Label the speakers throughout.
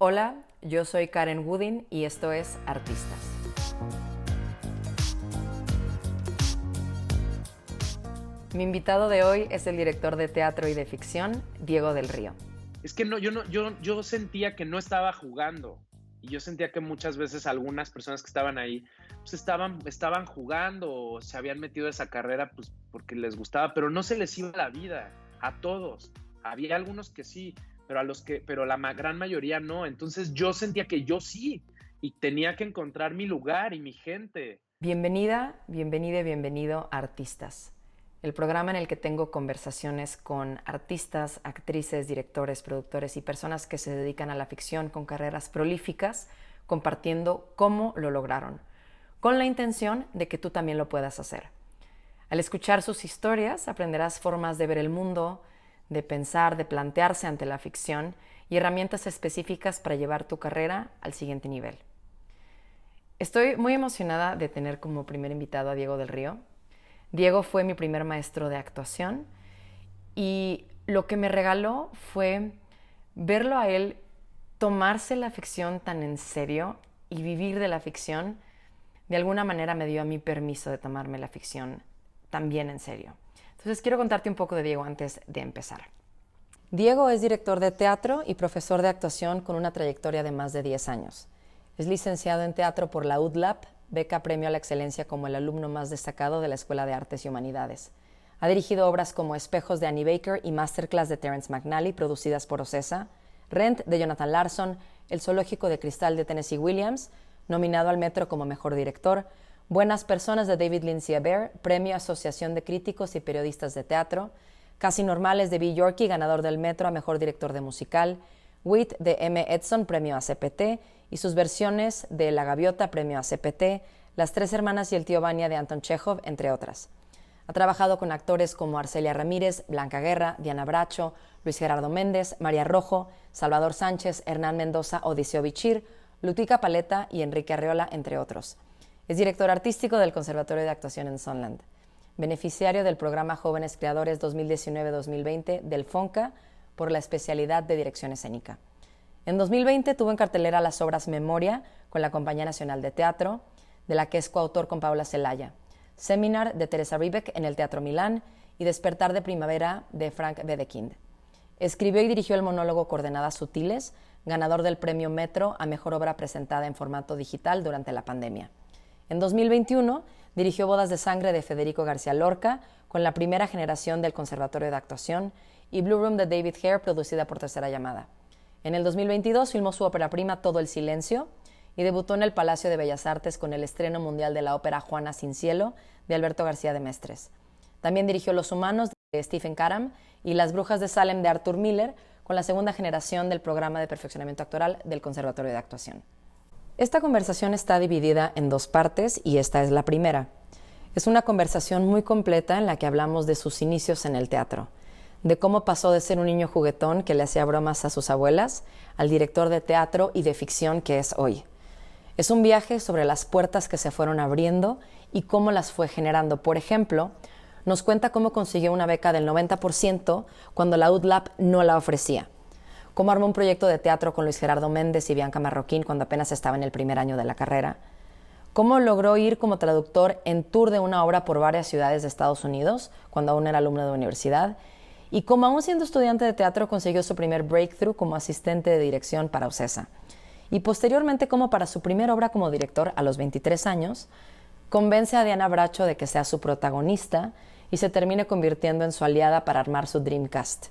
Speaker 1: Hola, yo soy Karen Woodin y esto es Artistas. Mi invitado de hoy es el director de teatro y de ficción, Diego del Río.
Speaker 2: Es que yo sentía que no estaba jugando. Y yo sentía que muchas veces algunas personas que estaban ahí, pues estaban jugando o se habían metido a esa carrera pues porque les gustaba, pero no se les iba la vida, a todos. Había algunos que sí, pero la gran mayoría no. Entonces yo sentía que yo sí, y tenía que encontrar mi lugar y mi gente.
Speaker 1: Bienvenida, bienvenida y bienvenido a Artistas, el programa en el que tengo conversaciones con artistas, actrices, directores, productores y personas que se dedican a la ficción con carreras prolíficas, compartiendo cómo lo lograron, con la intención de que tú también lo puedas hacer. Al escuchar sus historias, aprenderás formas de ver el mundo, de pensar, de plantearse ante la ficción y herramientas específicas para llevar tu carrera al siguiente nivel. Estoy muy emocionada de tener como primer invitado a Diego del Río. Diego fue mi primer maestro de actuación y lo que me regaló fue verlo a él tomarse la ficción tan en serio y vivir de la ficción. De alguna manera me dio a mí permiso de tomarme la ficción también en serio. Entonces quiero contarte un poco de Diego antes de empezar. Diego es director de teatro y profesor de actuación con una trayectoria de más de 10 años. Es licenciado en teatro por la UDLAP, beca Premio a la Excelencia como el alumno más destacado de la Escuela de Artes y Humanidades. Ha dirigido obras como Espejos de Annie Baker y Masterclass de Terrence McNally, producidas por Ocesa, Rent de Jonathan Larson, El Zoológico de Cristal de Tennessee Williams, nominado al Metro como Mejor Director, Buenas Personas de David Lindsay Abaire, Premio Asociación de Críticos y Periodistas de Teatro, Casi Normales de Bill Yorkie, ganador del Metro a Mejor Director de Musical, Wit de M. Edson, Premio ACPT, y sus versiones de La Gaviota, Premio ACPT, Las Tres Hermanas y El Tío Vania de Anton Chekhov, entre otras. Ha trabajado con actores como Arcelia Ramírez, Blanca Guerra, Diana Bracho, Luis Gerardo Méndez, María Rojo, Salvador Sánchez, Hernán Mendoza, Odiseo Bichir, Lutica Paleta y Enrique Arreola, entre otros. Es director artístico del Conservatorio de Actuación en Sunland. Beneficiario del programa Jóvenes Creadores 2019-2020 del FONCA por la especialidad de Dirección Escénica. En 2020 tuvo en cartelera las obras Memoria con la Compañía Nacional de Teatro, de la que es coautor con Paula Celaya, Seminar de Teresa Riebeck en el Teatro Milán y Despertar de Primavera de Frank Wedekind. Escribió y dirigió el monólogo Coordenadas Sutiles, ganador del Premio Metro a Mejor Obra Presentada en Formato Digital durante la pandemia. En 2021 dirigió Bodas de Sangre de Federico García Lorca con la primera generación del Conservatorio de Actuación y Blue Room de David Hare, producida por Tercera Llamada. En el 2022 filmó su ópera prima Todo el Silencio y debutó en el Palacio de Bellas Artes con el estreno mundial de la ópera Juana sin cielo de Alberto García de Mestres. También dirigió Los Humanos de Stephen Karam y Las Brujas de Salem de Arthur Miller con la segunda generación del programa de perfeccionamiento actoral del Conservatorio de Actuación. Esta conversación está dividida en dos partes y esta es la primera. Es una conversación muy completa en la que hablamos de sus inicios en el teatro, de cómo pasó de ser un niño juguetón que le hacía bromas a sus abuelas al director de teatro y de ficción que es hoy. Es un viaje sobre las puertas que se fueron abriendo y cómo las fue generando. Por ejemplo, nos cuenta cómo consiguió una beca del 90% cuando la UDLAP no la ofrecía, cómo armó un proyecto de teatro con Luis Gerardo Méndez y Bianca Marroquín cuando apenas estaba en el primer año de la carrera, cómo logró ir como traductor en tour de una obra por varias ciudades de Estados Unidos cuando aún era alumno de universidad, y como aún siendo estudiante de teatro consiguió su primer breakthrough como asistente de dirección para Ocesa. Y posteriormente como para su primera obra como director a los 23 años, convence a Diana Bracho de que sea su protagonista y se termine convirtiendo en su aliada para armar su Dreamcast.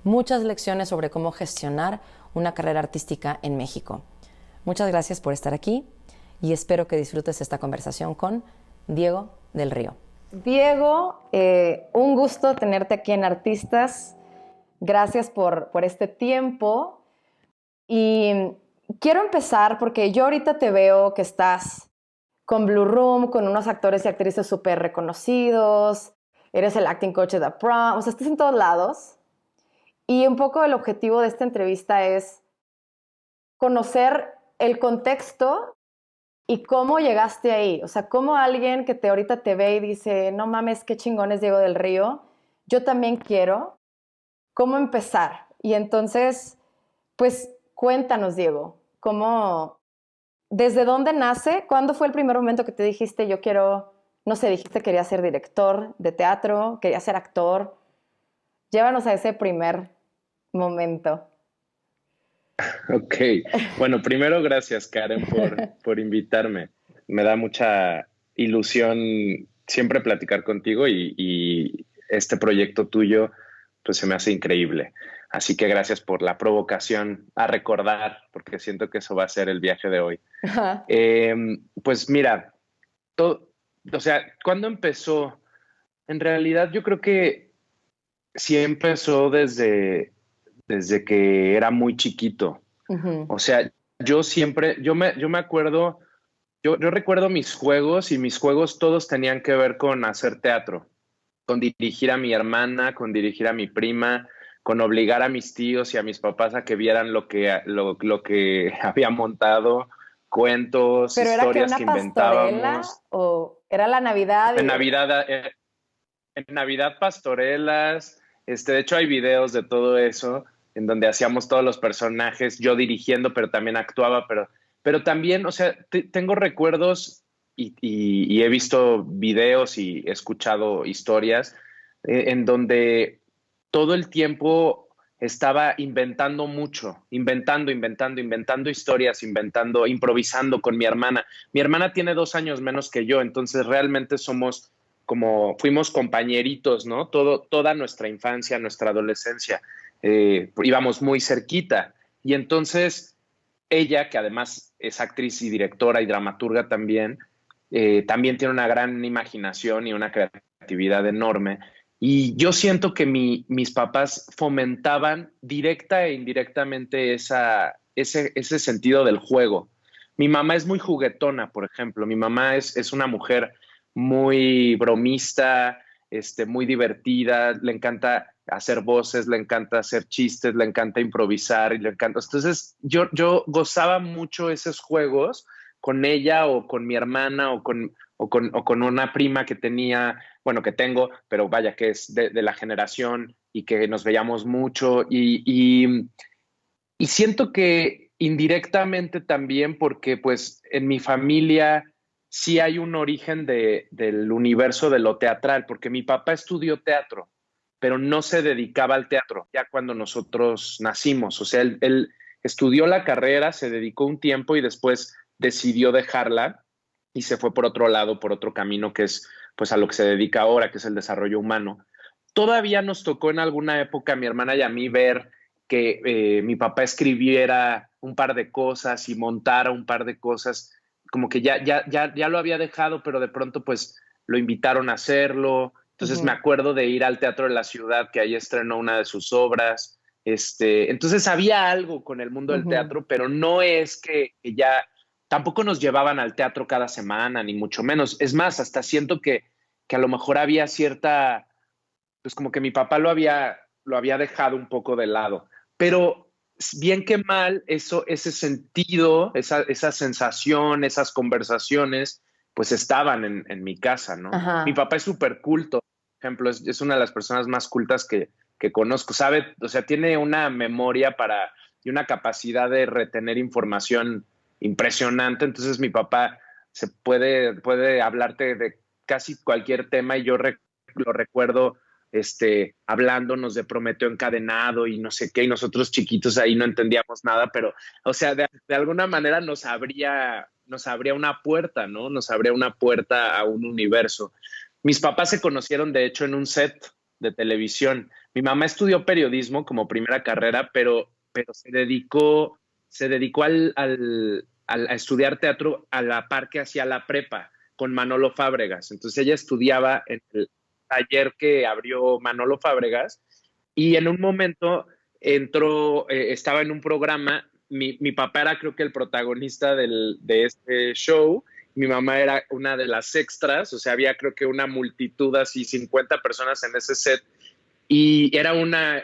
Speaker 1: Muchas lecciones sobre cómo gestionar una carrera artística en México. Muchas gracias por estar aquí y espero que disfrutes esta conversación con Diego del Río. Diego, un gusto tenerte aquí en Artistas. Gracias por este tiempo. Y quiero empezar porque yo ahorita te veo que estás con Blue Room, con unos actores y actrices súper reconocidos. Eres el acting coach de The Prom. O sea, estás en todos lados. Y un poco el objetivo de esta entrevista es conocer el contexto y cómo llegaste ahí. O sea, cómo alguien que ahorita te ve y dice, no mames, qué chingón es Diego del Río, yo también quiero. ¿Cómo empezar? Y entonces, pues, Cuéntanos, Diego, ¿desde dónde nace? ¿Cuándo fue el primer momento que te dijiste, yo quiero, no sé, dijiste quería ser director de teatro, quería ser actor? Llévanos a ese primer momento.
Speaker 2: Ok, bueno, primero gracias Karen por invitarme. Me da mucha ilusión siempre platicar contigo y este proyecto tuyo pues se me hace increíble. Así que gracias por la provocación a recordar, porque siento que eso va a ser el viaje de hoy.
Speaker 1: Ajá.
Speaker 2: Eh, pues mira, todo, o sea, ¿cuándo empezó? En realidad yo creo que sí empezó desde que era muy chiquito.
Speaker 1: Ujú.
Speaker 2: O sea, yo siempre, yo me acuerdo, yo recuerdo mis juegos y mis juegos todos tenían que ver con hacer teatro, con dirigir a mi hermana, con dirigir a mi prima, con obligar a mis tíos y a mis papás a que vieran lo que había montado, cuentos,
Speaker 1: ¿Pero era que
Speaker 2: historias
Speaker 1: una
Speaker 2: que
Speaker 1: pastorela
Speaker 2: inventábamos.
Speaker 1: o era la Navidad?
Speaker 2: En Navidad, en Navidad pastorelas, de hecho hay videos de todo eso, en donde hacíamos todos los personajes, yo dirigiendo, pero también actuaba, pero también, o sea, tengo recuerdos y he visto videos y he escuchado historias en donde todo el tiempo estaba inventando mucho, inventando historias, improvisando con mi hermana. Mi hermana tiene 2 años menos que yo, entonces realmente somos fuimos compañeritos, ¿no? Toda nuestra infancia, nuestra adolescencia, íbamos muy cerquita. Y entonces ella, que además es actriz y directora y dramaturga también, también tiene una gran imaginación y una creatividad enorme. Y yo siento que mis papás fomentaban directa e indirectamente ese sentido del juego. Mi mamá es muy juguetona, por ejemplo. Mi mamá es una mujer muy bromista, muy divertida, le encanta hacer voces, le encanta hacer chistes, le encanta improvisar y le encanta. Entonces, yo gozaba mucho esos juegos con ella o con mi hermana o con una prima que tenía, bueno, que tengo, pero vaya, que es de la generación y que nos veíamos mucho y siento que indirectamente también porque pues en mi familia sí hay un origen del universo de lo teatral, porque mi papá estudió teatro, pero no se dedicaba al teatro ya cuando nosotros nacimos. O sea, él estudió la carrera, se dedicó un tiempo y después decidió dejarla y se fue por otro lado, por otro camino que es pues a lo que se dedica ahora, que es el desarrollo humano. Todavía nos tocó en alguna época a mi hermana y a mí ver que mi papá escribiera un par de cosas y montara un par de cosas, como que ya lo había dejado, pero de pronto pues lo invitaron a hacerlo. Entonces me
Speaker 1: Ujú,
Speaker 2: acuerdo de ir al Teatro de la Ciudad, que ahí estrenó una de sus obras. Entonces había algo con el mundo del
Speaker 1: ujú.
Speaker 2: teatro, pero no es que ya tampoco nos llevaban al teatro cada semana, ni mucho menos. Es más, hasta siento que a lo mejor había cierta, pues como que mi papá lo había dejado un poco de lado. Pero bien que mal, ese sentido, esa sensación, esas conversaciones, pues estaban en mi casa, ¿no? Mi
Speaker 1: Ajá.
Speaker 2: papá es súper culto, por ejemplo, es una de las personas más cultas que conozco, ¿sabe? O sea, tiene una memoria y una capacidad de retener información impresionante. Entonces mi papá puede hablarte de casi cualquier tema y yo lo recuerdo hablándonos de Prometeo encadenado y no sé qué, y nosotros chiquitos ahí no entendíamos nada, pero, o sea, de alguna manera nos abría una puerta, ¿no? Nos abría una puerta a un universo. Mis papás se conocieron, de hecho, en un set de televisión. Mi mamá estudió periodismo como primera carrera, pero se dedicó a estudiar teatro a la par que hacía la prepa con Manolo Fábregas. Entonces ella estudiaba en el taller que abrió Manolo Fábregas y en un momento estaba en un programa, mi papá era creo que el protagonista de este show, mi mamá era una de las extras, o sea, había creo que una multitud así, 50 personas en ese set y era una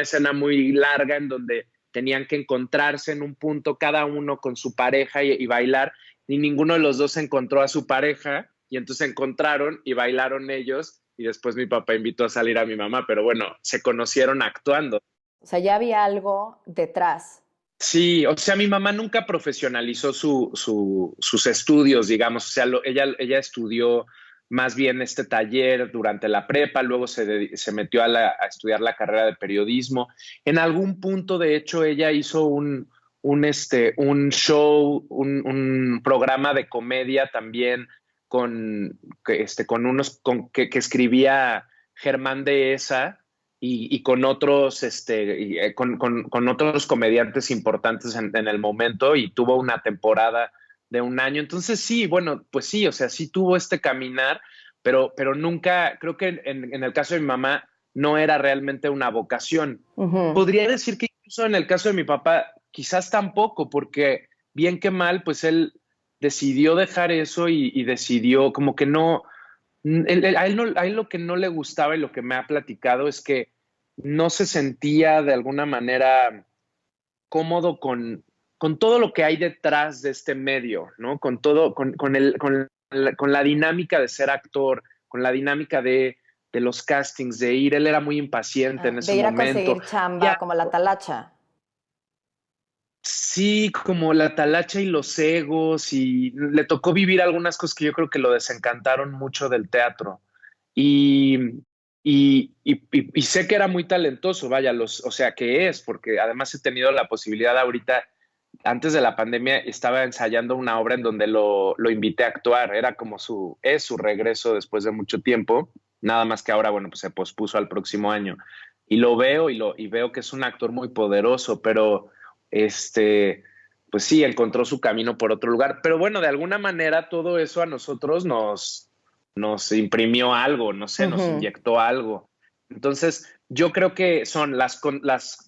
Speaker 2: escena muy larga en donde tenían que encontrarse en un punto cada uno con su pareja y bailar y ninguno de los dos encontró a su pareja y entonces se encontraron y bailaron ellos y después mi papá invitó a salir a mi mamá, pero bueno, se conocieron actuando.
Speaker 1: O sea, ya había algo detrás.
Speaker 2: Sí, o sea, mi mamá nunca profesionalizó sus estudios, digamos, o sea, ella estudió más bien este taller durante la prepa, luego se metió a estudiar la carrera de periodismo. En algún punto, de hecho, ella hizo un show, un programa de comedia también que escribía Germán Dehesa y con otros, con otros comediantes importantes en el momento y tuvo una temporada de un año. Entonces sí, bueno, pues sí, o sea, sí tuvo este caminar, pero nunca, creo que en el caso de mi mamá no era realmente una vocación.
Speaker 1: Ujú.
Speaker 2: Podría decir que incluso en el caso de mi papá, quizás tampoco, porque bien que mal, pues él decidió dejar eso y decidió como que no, a él lo que no le gustaba y lo que me ha platicado es que no se sentía de alguna manera cómodo con todo lo que hay detrás de este medio, ¿no? Con todo, con la dinámica de ser actor, con la dinámica de los castings, de ir. Él era muy impaciente en
Speaker 1: De
Speaker 2: ese
Speaker 1: ir a
Speaker 2: momento.
Speaker 1: conseguir chamba,
Speaker 2: Ya,
Speaker 1: como la talacha.
Speaker 2: sí, como la talacha y los egos, y le tocó vivir algunas cosas que yo creo que lo desencantaron mucho del teatro. Y, y sé que era muy talentoso, vaya, o sea que es, porque además he tenido la posibilidad ahorita, antes de la pandemia, estaba ensayando una obra en donde lo invité a actuar, era como es su regreso después de mucho tiempo, nada más que ahora, bueno, pues se pospuso al próximo año. Y lo veo y veo que es un actor muy poderoso, pero este, pues sí, encontró su camino por otro lugar. Pero bueno, de alguna manera todo eso a nosotros nos imprimió algo, no sé, nos
Speaker 1: Ujú.
Speaker 2: inyectó algo. Entonces, yo creo que son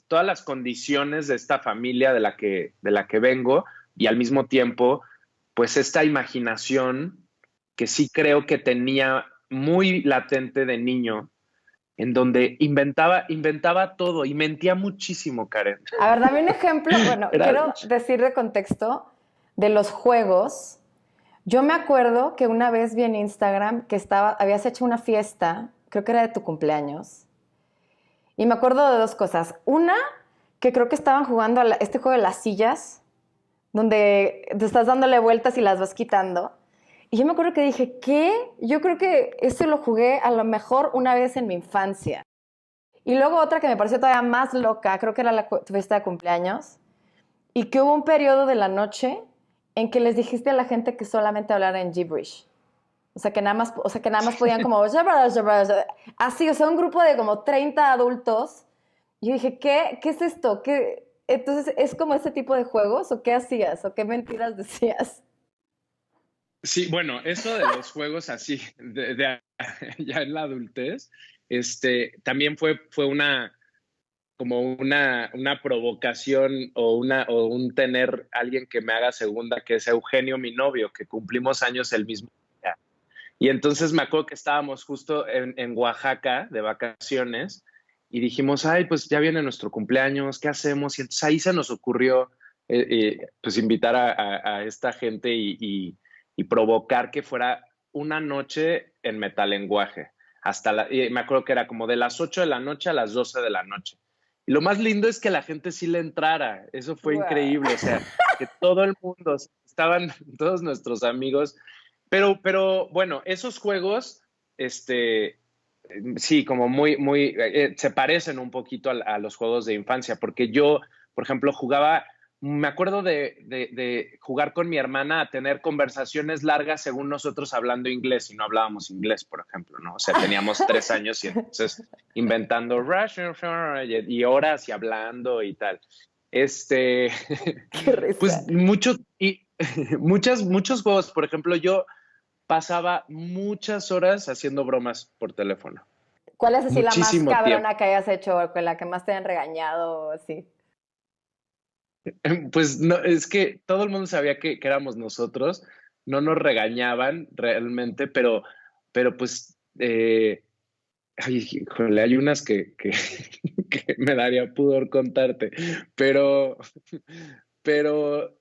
Speaker 2: todas las condiciones de esta familia de la que vengo y al mismo tiempo, pues esta imaginación que sí creo que tenía muy latente de niño, en donde inventaba todo y mentía muchísimo, Karen.
Speaker 1: A ver, dame un ejemplo. Bueno,
Speaker 2: Era,
Speaker 1: quiero decir de contexto de los juegos. Yo me acuerdo que una vez vi en Instagram que habías hecho una fiesta, creo que era de tu cumpleaños, y me acuerdo de dos cosas. Una, que creo que estaban jugando a este juego de las sillas, donde te estás dándole vueltas y las vas quitando. Y yo me acuerdo que dije, ¿qué? Yo creo que eso lo jugué a lo mejor una vez en mi infancia. Y luego otra que me pareció todavía más loca, creo que era tu fiesta de cumpleaños, y que hubo un periodo de la noche en que les dijiste a la gente que solamente hablara en gibberish. O sea, que nada más podían como así, o sea, un grupo de como 30 adultos. Y yo dije, ¿qué es esto? Entonces, ¿es como ese tipo de juegos? ¿O qué hacías? ¿O qué mentiras decías?
Speaker 2: sí, bueno, eso de los juegos así, ya en la adultez, también fue como una provocación o un tener alguien que me haga segunda, que es Eugenio, mi novio, que cumplimos años el mismo día. Y entonces me acuerdo que estábamos justo en Oaxaca de vacaciones y dijimos, ay, pues ya viene nuestro cumpleaños, ¿qué hacemos? Y entonces ahí se nos ocurrió pues invitar a esta gente y provocar que fuera una noche en metalenguaje. Y me acuerdo que era como de las 8 de la noche a las 12 de la noche. Y lo más lindo es que la gente sí le entrara. Eso fue
Speaker 1: Wow.
Speaker 2: increíble. O sea, que todo el mundo, estaban todos nuestros amigos. Pero bueno, esos juegos, sí, como se parecen un poquito a los juegos de infancia, porque yo, por ejemplo, me acuerdo de jugar con mi hermana a tener conversaciones largas según nosotros hablando inglés y no hablábamos inglés, por ejemplo, ¿no? O sea, teníamos 3 años y entonces inventando y horas y hablando y tal. Este,
Speaker 1: Qué risa.
Speaker 2: pues muchos juegos, por ejemplo, yo pasaba muchas horas haciendo bromas por teléfono,
Speaker 1: ¿Cuál es así la más
Speaker 2: muchísimo tiempo.
Speaker 1: cabrona que hayas hecho o con la que más te hayan regañado o así?
Speaker 2: Pues no, es que todo el mundo sabía que éramos nosotros, no nos regañaban realmente, pero pues, ay, híjole, hay unas que me daría pudor contarte, pero, pero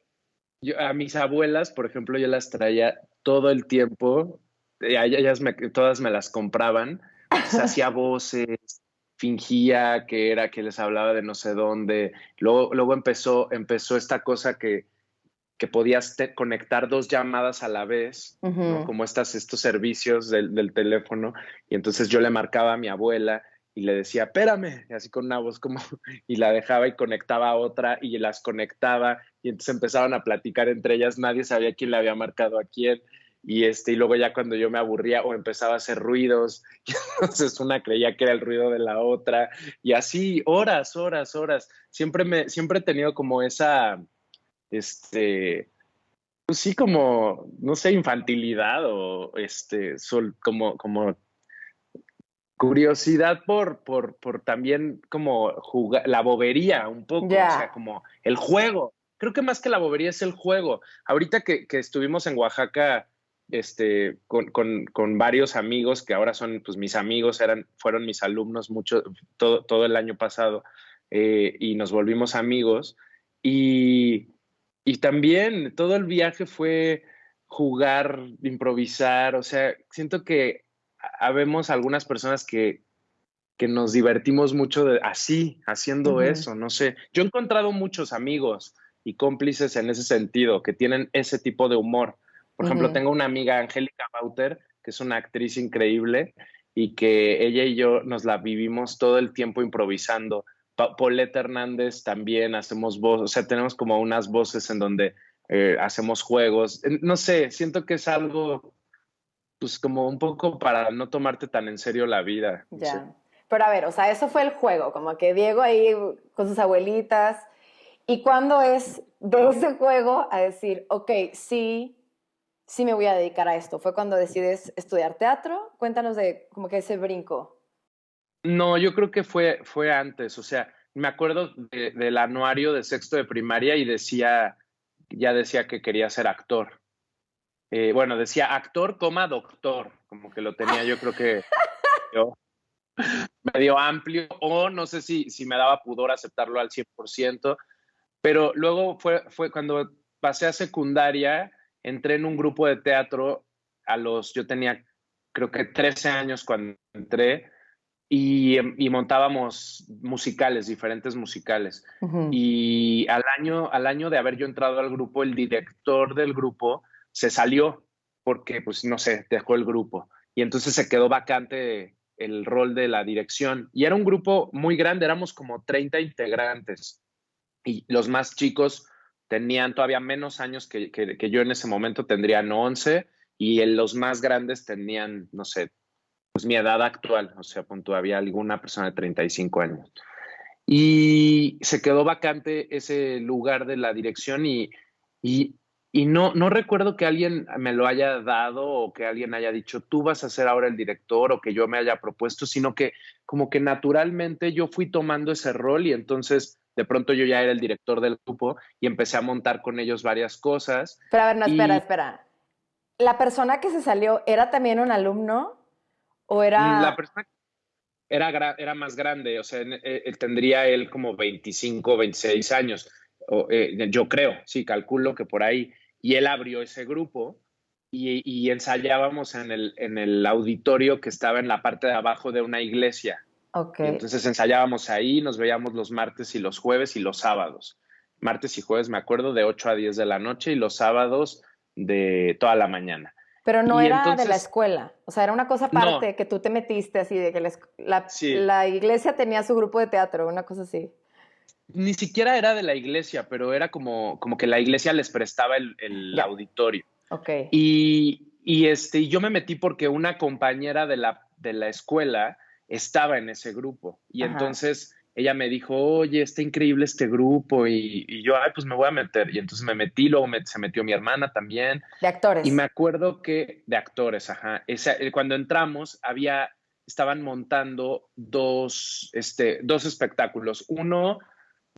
Speaker 2: a mis abuelas, por ejemplo, yo las traía todo el tiempo, todas me las compraban, entonces hacía voces, fingía que era que les hablaba de no sé dónde. Luego empezó esta cosa que podías conectar dos llamadas a la vez, ¿no?
Speaker 1: Ujú.
Speaker 2: Como estos servicios del teléfono. Y entonces yo le marcaba a mi abuela y le decía, espérame, y así con una voz como, y la dejaba y conectaba a otra y las conectaba y entonces empezaban a platicar entre ellas, nadie sabía quién le había marcado a quién. Y luego ya cuando yo me aburría o empezaba a hacer ruidos, entonces una creía que era el ruido de la otra, y así horas, horas, horas. Siempre he tenido como esa, este, pues sí, como, no sé, infantilidad o como curiosidad por también como jugar, la bobería un poco, o sea,
Speaker 1: Ya.
Speaker 2: como el juego. Creo que más que la bobería es el juego. Ahorita que estuvimos en Oaxaca, con varios amigos que ahora son pues mis amigos, fueron mis alumnos mucho, todo el año pasado, y nos volvimos amigos. Y, y también todo el viaje fue jugar, improvisar, o sea, siento que habemos algunas personas que nos divertimos mucho así, haciendo
Speaker 1: Ujú,
Speaker 2: eso, no sé. Yo he encontrado muchos amigos y cómplices en ese sentido, que tienen ese tipo de humor. Por ejemplo,
Speaker 1: ujú.
Speaker 2: tengo una amiga, Angélica Bauter, que es una actriz increíble y que ella y yo nos la vivimos todo el tiempo improvisando. Paulette Hernández también hacemos voz, o sea, tenemos como unas voces en donde hacemos juegos. No sé, siento que es algo pues como un poco para no tomarte tan en serio la vida, no sé.
Speaker 1: Ya. Pero a ver, o sea, eso fue el juego, como que Diego ahí con sus abuelitas. ¿Y cuándo es de ese juego a decir, ok, sí, sí me voy a dedicar a esto? ¿Fue cuando decides estudiar teatro? Cuéntanos de como que ese brinco.
Speaker 2: No, yo creo que fue antes, o sea, me acuerdo del anuario de sexto de primaria y ya decía que quería ser actor. Bueno, decía actor, coma, doctor, como que lo tenía yo creo que yo medio amplio, o no sé si me daba pudor aceptarlo al 100%. Pero luego fue cuando pasé a secundaria, entré en un grupo de teatro yo tenía creo que 13 años cuando entré y montábamos musicales, diferentes musicales.
Speaker 1: Ujú.
Speaker 2: Y al año de haber yo entrado al grupo, el director del grupo se salió porque, pues, no sé, dejó el grupo. Y entonces se quedó vacante el rol de la dirección. Y era un grupo muy grande, éramos como 30 integrantes y los más chicos tenían todavía menos años que yo en ese momento, tendrían 11 y los más grandes tenían, no sé, pues mi edad actual, o sea, había alguna persona de 35 años. Y se quedó vacante ese lugar de la dirección y, y no recuerdo que alguien me lo haya dado o que alguien haya dicho, tú vas a ser ahora el director o que yo me haya propuesto, sino que como que naturalmente yo fui tomando ese rol y entonces de pronto yo ya era el director del grupo y empecé a montar con ellos varias cosas.
Speaker 1: Pero a ver, no, espera,
Speaker 2: Y
Speaker 1: espera. ¿La persona que se salió era también un alumno o
Speaker 2: la
Speaker 1: era...
Speaker 2: persona era más grande, o sea, tendría él como 25, 26 años, yo creo, sí, calculo que por ahí. Y él abrió ese grupo y ensayábamos en el auditorio que estaba en la parte de abajo de una iglesia.
Speaker 1: Ok.
Speaker 2: Y entonces ensayábamos ahí, nos veíamos los martes y los jueves y los sábados. Martes y jueves, me acuerdo, de 8 a 10 de la noche y los sábados de toda la mañana.
Speaker 1: Pero no
Speaker 2: Y
Speaker 1: era de la
Speaker 2: entonces,
Speaker 1: escuela, o sea, era una cosa
Speaker 2: no,
Speaker 1: aparte que tú te metiste así, de que
Speaker 2: sí,
Speaker 1: la iglesia tenía su grupo de teatro, una cosa así.
Speaker 2: ni siquiera era de la iglesia, pero era como que la iglesia les prestaba el
Speaker 1: Ya,
Speaker 2: auditorio.
Speaker 1: ok.
Speaker 2: Y yo me metí porque una compañera de la escuela estaba en ese grupo. Y
Speaker 1: Ajá.
Speaker 2: entonces ella me dijo, oye, está increíble este grupo. Y yo, ay, pues me voy a meter. Y entonces me metí, luego se metió mi hermana también.
Speaker 1: De
Speaker 2: Y me
Speaker 1: actores.
Speaker 2: acuerdo que, de actores, ajá, cuando entramos estaban montando dos espectáculos. Uno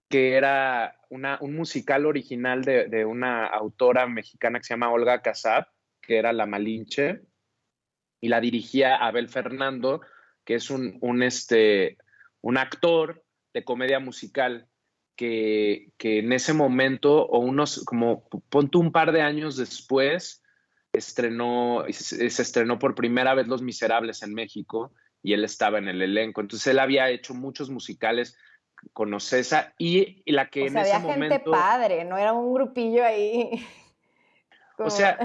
Speaker 2: que era un musical original de una autora mexicana que se llama Olga Casab, que era La Malinche, y la dirigía Abel Fernando, que es un actor de comedia musical que en ese momento, o como ponte un par de años después, se estrenó por primera vez Los Miserables en México y él estaba en el elenco. Entonces él había hecho muchos musicales con Ocesa y la que
Speaker 1: O
Speaker 2: en
Speaker 1: sea,
Speaker 2: ese
Speaker 1: había gente
Speaker 2: momento,
Speaker 1: padre, no era un grupillo ahí
Speaker 2: o
Speaker 1: como...
Speaker 2: sea,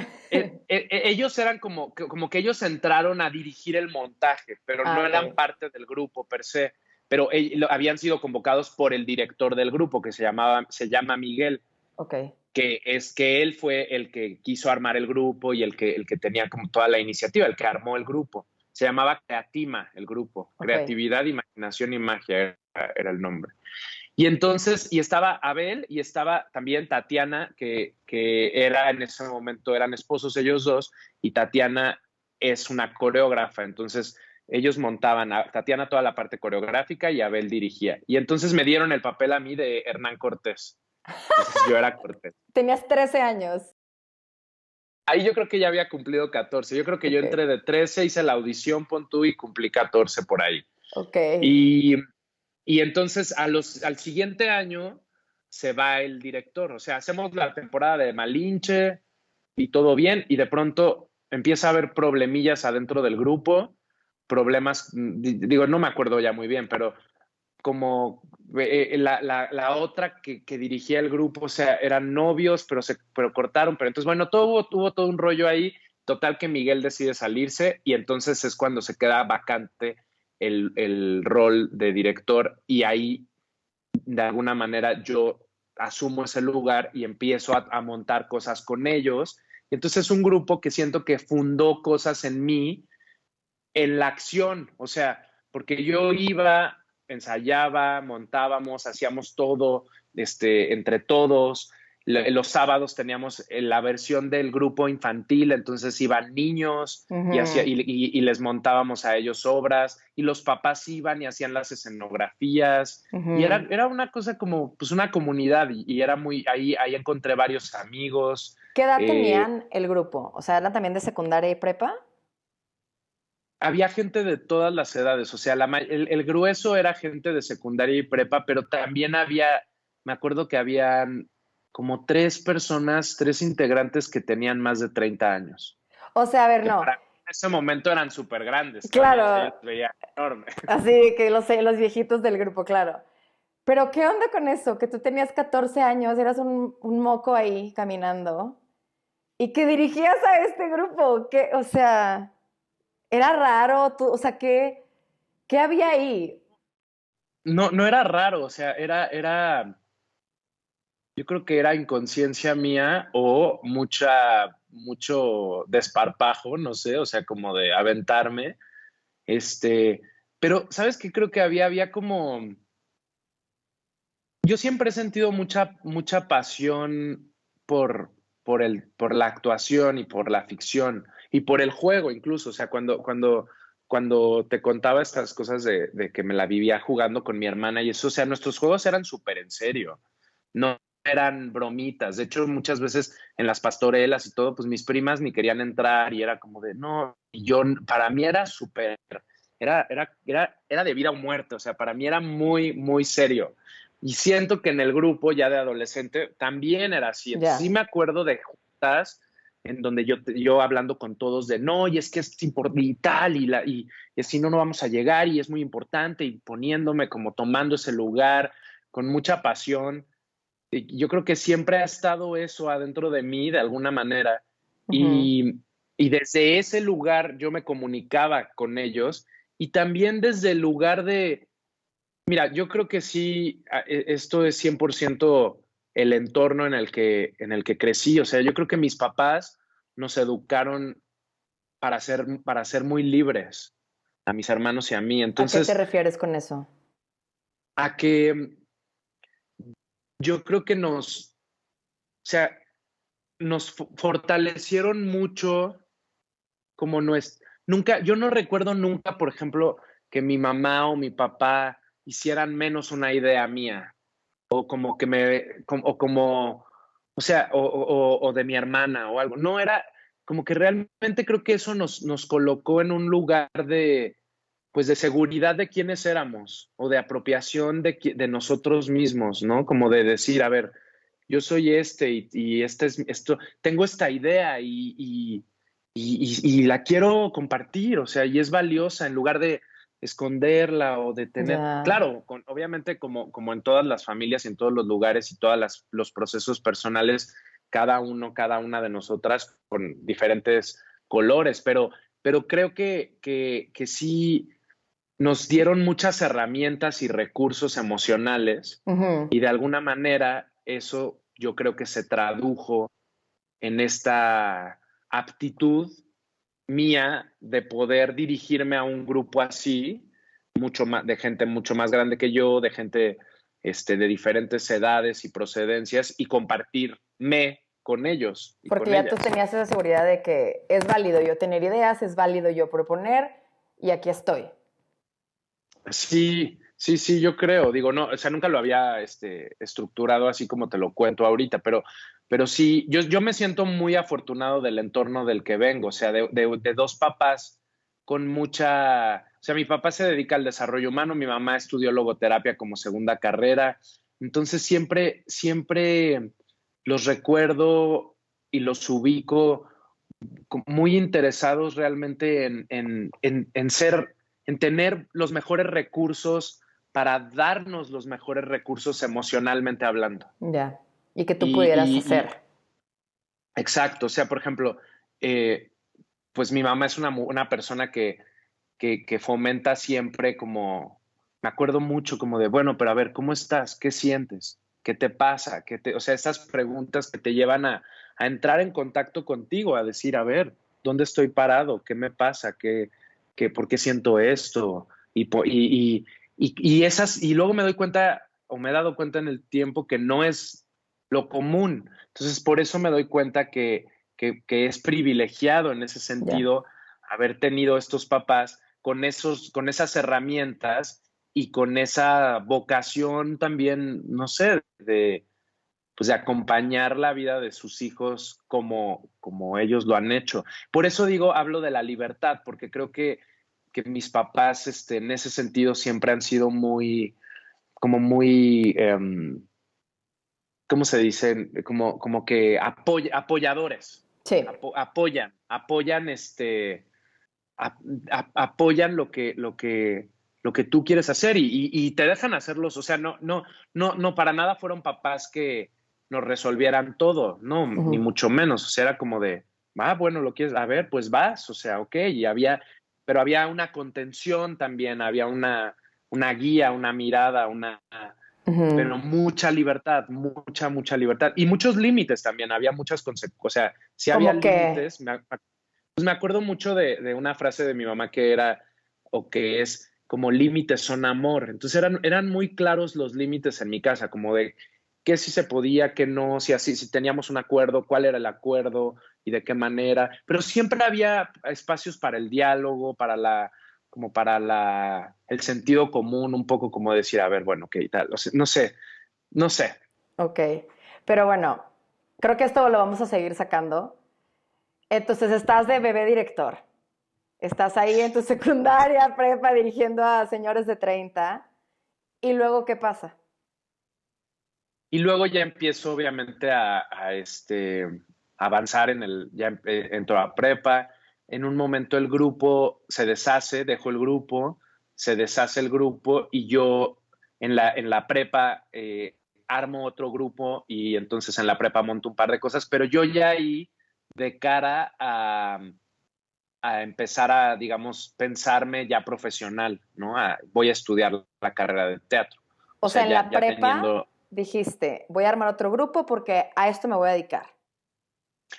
Speaker 2: ellos eran como que ellos entraron a dirigir el montaje, pero
Speaker 1: Ah,
Speaker 2: no eran
Speaker 1: ok,
Speaker 2: parte del grupo per se, pero habían sido convocados por el director del grupo que se llama Miguel,
Speaker 1: ok,
Speaker 2: que es que él fue el que quiso armar el grupo y el que tenía como toda la iniciativa, el que armó el grupo. Se llamaba Creatima el grupo,
Speaker 1: ok.
Speaker 2: Creatividad, Imaginación y Magia era el nombre. Y entonces, y estaba Abel y estaba también Tatiana, que era en ese momento, eran esposos ellos dos, y Tatiana es una coreógrafa, entonces ellos montaban, a Tatiana toda la parte coreográfica y Abel dirigía. Y entonces me dieron el papel a mí de Hernán Cortés. Entonces yo era Cortés.
Speaker 1: Tenías 13 años.
Speaker 2: Ahí yo creo que ya había cumplido 14. Yo creo que yo
Speaker 1: Ok,
Speaker 2: entré de 13, hice la audición, pon tú, y cumplí 14 por ahí.
Speaker 1: ok.
Speaker 2: Y, y entonces al siguiente año se va el director. O sea, hacemos la temporada de Malinche y todo bien, y de pronto empieza a haber problemillas adentro del grupo, problemas, digo, no me acuerdo ya muy bien, pero como la otra que dirigía el grupo, o sea, eran novios, pero cortaron, pero entonces, bueno, tuvo todo un rollo ahí, total que Miguel decide salirse y entonces es cuando se queda vacante el rol de director y ahí, de alguna manera, yo asumo ese lugar y empiezo a montar cosas con ellos. Y entonces es un grupo que siento que fundó cosas en mí en la acción, o sea, porque yo iba, ensayaba, montábamos, hacíamos todo entre todos. Los sábados teníamos la versión del grupo infantil, entonces iban niños
Speaker 1: Ujú,
Speaker 2: y les montábamos a ellos obras, y los papás iban y hacían las escenografías, y
Speaker 1: ujú.
Speaker 2: era una cosa como pues una comunidad, y era muy, ahí encontré varios amigos.
Speaker 1: ¿Qué edad
Speaker 2: eh,
Speaker 1: tenían el grupo? O sea, ¿eran también de secundaria y prepa?
Speaker 2: Había gente de todas las edades, o sea, el grueso era gente de secundaria y prepa, pero también me acuerdo que habían como tres personas, tres integrantes que tenían más de 30 años,
Speaker 1: O sea, a ver,
Speaker 2: que
Speaker 1: no.
Speaker 2: para mí en ese momento eran súper grandes también, o sea, yo
Speaker 1: Claro,
Speaker 2: los veía enormes.
Speaker 1: así que los viejitos del grupo, claro. Pero ¿qué onda con eso? Que tú tenías 14 años, eras un moco ahí caminando y que dirigías a este grupo. ¿Qué, o sea, era raro, tú, o sea, ¿qué había ahí?
Speaker 2: No, no era raro, o sea, yo creo que era inconsciencia mía o mucho desparpajo, no sé, o sea, como de aventarme. Este, pero, ¿sabes qué? Creo que había como, yo siempre he sentido mucha pasión por, por la actuación y por la ficción y por el juego incluso. O sea, cuando te contaba estas cosas de que me la vivía jugando con mi hermana y eso, o sea, nuestros juegos eran súper en serio, no eran bromitas. De hecho, muchas veces en las pastorelas y todo, pues mis primas ni querían entrar y era como de, no, y yo, para mí era súper, era de vida o muerte, o sea, para mí era muy, muy serio. Y siento que en el grupo ya de adolescente también era así. Entonces sí
Speaker 1: Ya.
Speaker 2: me acuerdo de juntas en donde yo hablando con todos de no, y es que es importante y tal, y si no, no vamos a llegar, y es muy importante, y poniéndome como tomando ese lugar con mucha pasión. Y yo creo que siempre ha estado eso adentro de mí de alguna manera.
Speaker 1: Ujú.
Speaker 2: Y desde ese lugar yo me comunicaba con ellos, y también desde el lugar de, mira, yo creo que sí, esto es 100% el entorno en el que crecí. O sea, yo creo que mis papás nos educaron para ser muy libres, a mis hermanos y a mí.
Speaker 1: ¿A qué te
Speaker 2: Entonces,
Speaker 1: refieres con eso?
Speaker 2: a que yo creo que o sea, nos fortalecieron mucho como nunca, yo no recuerdo nunca, por ejemplo, que mi mamá o mi papá hicieran menos una idea mía, o como que o sea, o de mi hermana o algo. No era como que realmente creo que eso nos colocó en un lugar pues de seguridad de quiénes éramos o de apropiación de nosotros mismos, ¿no? Como de decir, a ver, yo soy y este es esto, tengo esta idea y la quiero compartir, o sea, y es valiosa en lugar esconderla o de tener,
Speaker 1: Ya.
Speaker 2: claro, obviamente como en todas las familias y en todos los lugares y todos los procesos personales, cada una de nosotras con diferentes colores, pero creo que sí nos dieron muchas herramientas y recursos emocionales
Speaker 1: Ujú.
Speaker 2: y de alguna manera eso yo creo que se tradujo en esta aptitud mía de poder dirigirme a un grupo así, mucho más, de gente mucho más grande que yo, de gente de diferentes edades y procedencias y compartirme con ellos y
Speaker 1: Porque
Speaker 2: con
Speaker 1: ya tú
Speaker 2: ellas.
Speaker 1: tenías esa seguridad de que es válido yo tener ideas, es válido yo proponer y aquí estoy.
Speaker 2: Sí, sí, sí, yo creo. Digo, no, o sea, nunca lo había estructurado así como te lo cuento ahorita, pero sí, yo me siento muy afortunado del entorno del que vengo, o sea, de dos papás con mucha, o sea, mi papá se dedica al desarrollo humano, mi mamá estudió logoterapia como segunda carrera, entonces siempre los recuerdo y los ubico muy interesados realmente en ser, en tener los mejores recursos para darnos los mejores recursos emocionalmente hablando.
Speaker 1: Ya. Y que tú
Speaker 2: Y,
Speaker 1: pudieras
Speaker 2: y,
Speaker 1: hacer.
Speaker 2: y exacto, o sea, por ejemplo, eh, pues mi mamá es una persona que fomenta siempre como, me acuerdo mucho como de, bueno, pero a ver, ¿cómo estás? ¿Qué sientes? ¿Qué te pasa? O sea, esas preguntas que te llevan a entrar en contacto contigo, a decir, a ver, ¿dónde estoy parado? ¿Qué me pasa? ¿Por qué siento esto? Y luego me doy cuenta, o me he dado cuenta en el tiempo que no es lo común. Entonces, por eso me doy cuenta que es privilegiado en ese
Speaker 1: Ya.
Speaker 2: sentido haber tenido estos papás con esas herramientas y con esa vocación también, no sé, pues de acompañar la vida de sus hijos como ellos lo han hecho. Por eso digo, hablo de la libertad, porque creo que mis papás en ese sentido siempre han sido como muy, ¿cómo se dice? Como que apoyadores,
Speaker 1: Sí.
Speaker 2: apoyan apoyan lo que tú quieres hacer y te dejan hacerlos. O sea, no, para nada fueron papás que nos resolvieran todo, no, ni
Speaker 1: Ujú.
Speaker 2: mucho menos. O sea, era como de, bueno, lo quieres, a ver, pues vas, o sea, ok, pero había una contención también, había una guía, una mirada,
Speaker 1: Ujú.
Speaker 2: pero mucha libertad, mucha libertad. Y muchos límites también, había muchas consecuencias, o sea, si había
Speaker 1: Como que,
Speaker 2: límites, pues me acuerdo mucho de una frase de mi mamá que era, o que es, como límites son amor. Entonces eran muy claros los límites en mi casa, como de qué sí se podía, qué no, si así, si teníamos un acuerdo, cuál era el acuerdo y de qué manera. Pero siempre había espacios para el diálogo, como para el sentido común, un poco como decir, a ver, bueno, qué tal. O sea, no sé.
Speaker 1: ok. Pero bueno, creo que esto lo vamos a seguir sacando. Entonces estás de bebé director. Estás ahí en tu secundaria, prepa, dirigiendo a señores de 30. ¿Y luego qué pasa?
Speaker 2: Y luego ya empiezo obviamente avanzar ya entro a prepa. En un momento el grupo se deshace, dejo el grupo, se deshace el grupo y yo en la prepa armo otro grupo y entonces en la prepa monto un par de cosas, pero yo ya ahí de cara a empezar a, digamos, pensarme ya profesional, ¿no? Voy a estudiar la carrera de teatro. O
Speaker 1: O
Speaker 2: sea,
Speaker 1: sea, en la
Speaker 2: ya
Speaker 1: prepa
Speaker 2: teniendo.
Speaker 1: dijiste, voy a armar otro grupo porque a esto me voy a dedicar.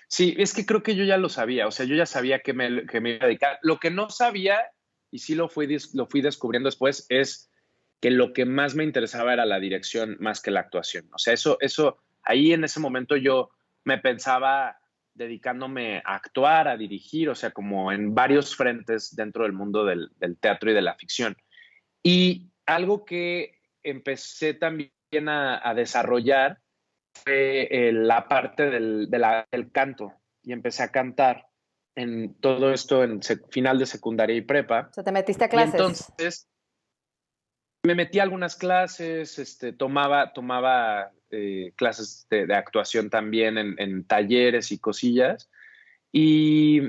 Speaker 2: Sí, es que creo que yo ya lo sabía, o sea, yo ya sabía que me iba a dedicar. Lo que no sabía, y sí lo fui descubriendo después, es que lo que más me interesaba era la dirección más que la actuación. O sea, ahí en ese momento yo me pensaba dedicándome a actuar, a dirigir, o sea, como en varios frentes dentro del mundo del teatro y de la ficción. Y algo que empecé también a desarrollar la parte del canto y empecé a cantar en todo esto en final de secundaria y prepa.
Speaker 1: O sea, te metiste a
Speaker 2: Y
Speaker 1: clases.
Speaker 2: entonces me metí a algunas clases, tomaba clases de actuación también en talleres y cosillas. Y,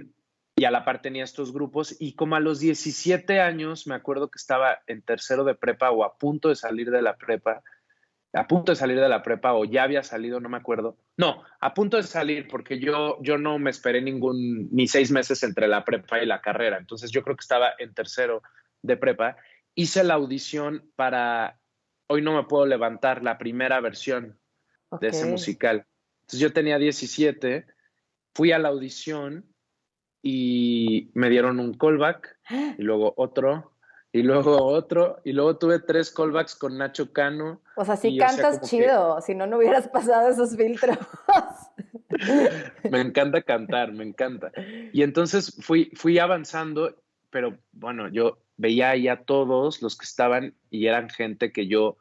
Speaker 2: y a la par tenía estos grupos y como a los 17 años me acuerdo que estaba en tercero de prepa o a punto de salir de la prepa, o ya había salido, no me acuerdo. No, a punto de salir porque yo no me esperé ni 6 meses entre la prepa y la carrera. Entonces yo creo que estaba en tercero de prepa. Hice la audición para Hoy no me puedo levantar, la primera versión de
Speaker 1: Ok.
Speaker 2: ese musical. Entonces yo tenía 17, fui a la audición y me dieron un callback y luego otro y luego otro y luego tuve 3 callbacks con Nacho Cano
Speaker 1: O sea, sí
Speaker 2: y o sea
Speaker 1: cantas
Speaker 2: como que
Speaker 1: chido, si no, no hubieras pasado esos filtros.
Speaker 2: me encanta cantar, me encanta. Y entonces fui avanzando, pero bueno, yo veía ahí a todos los que estaban y eran gente que yo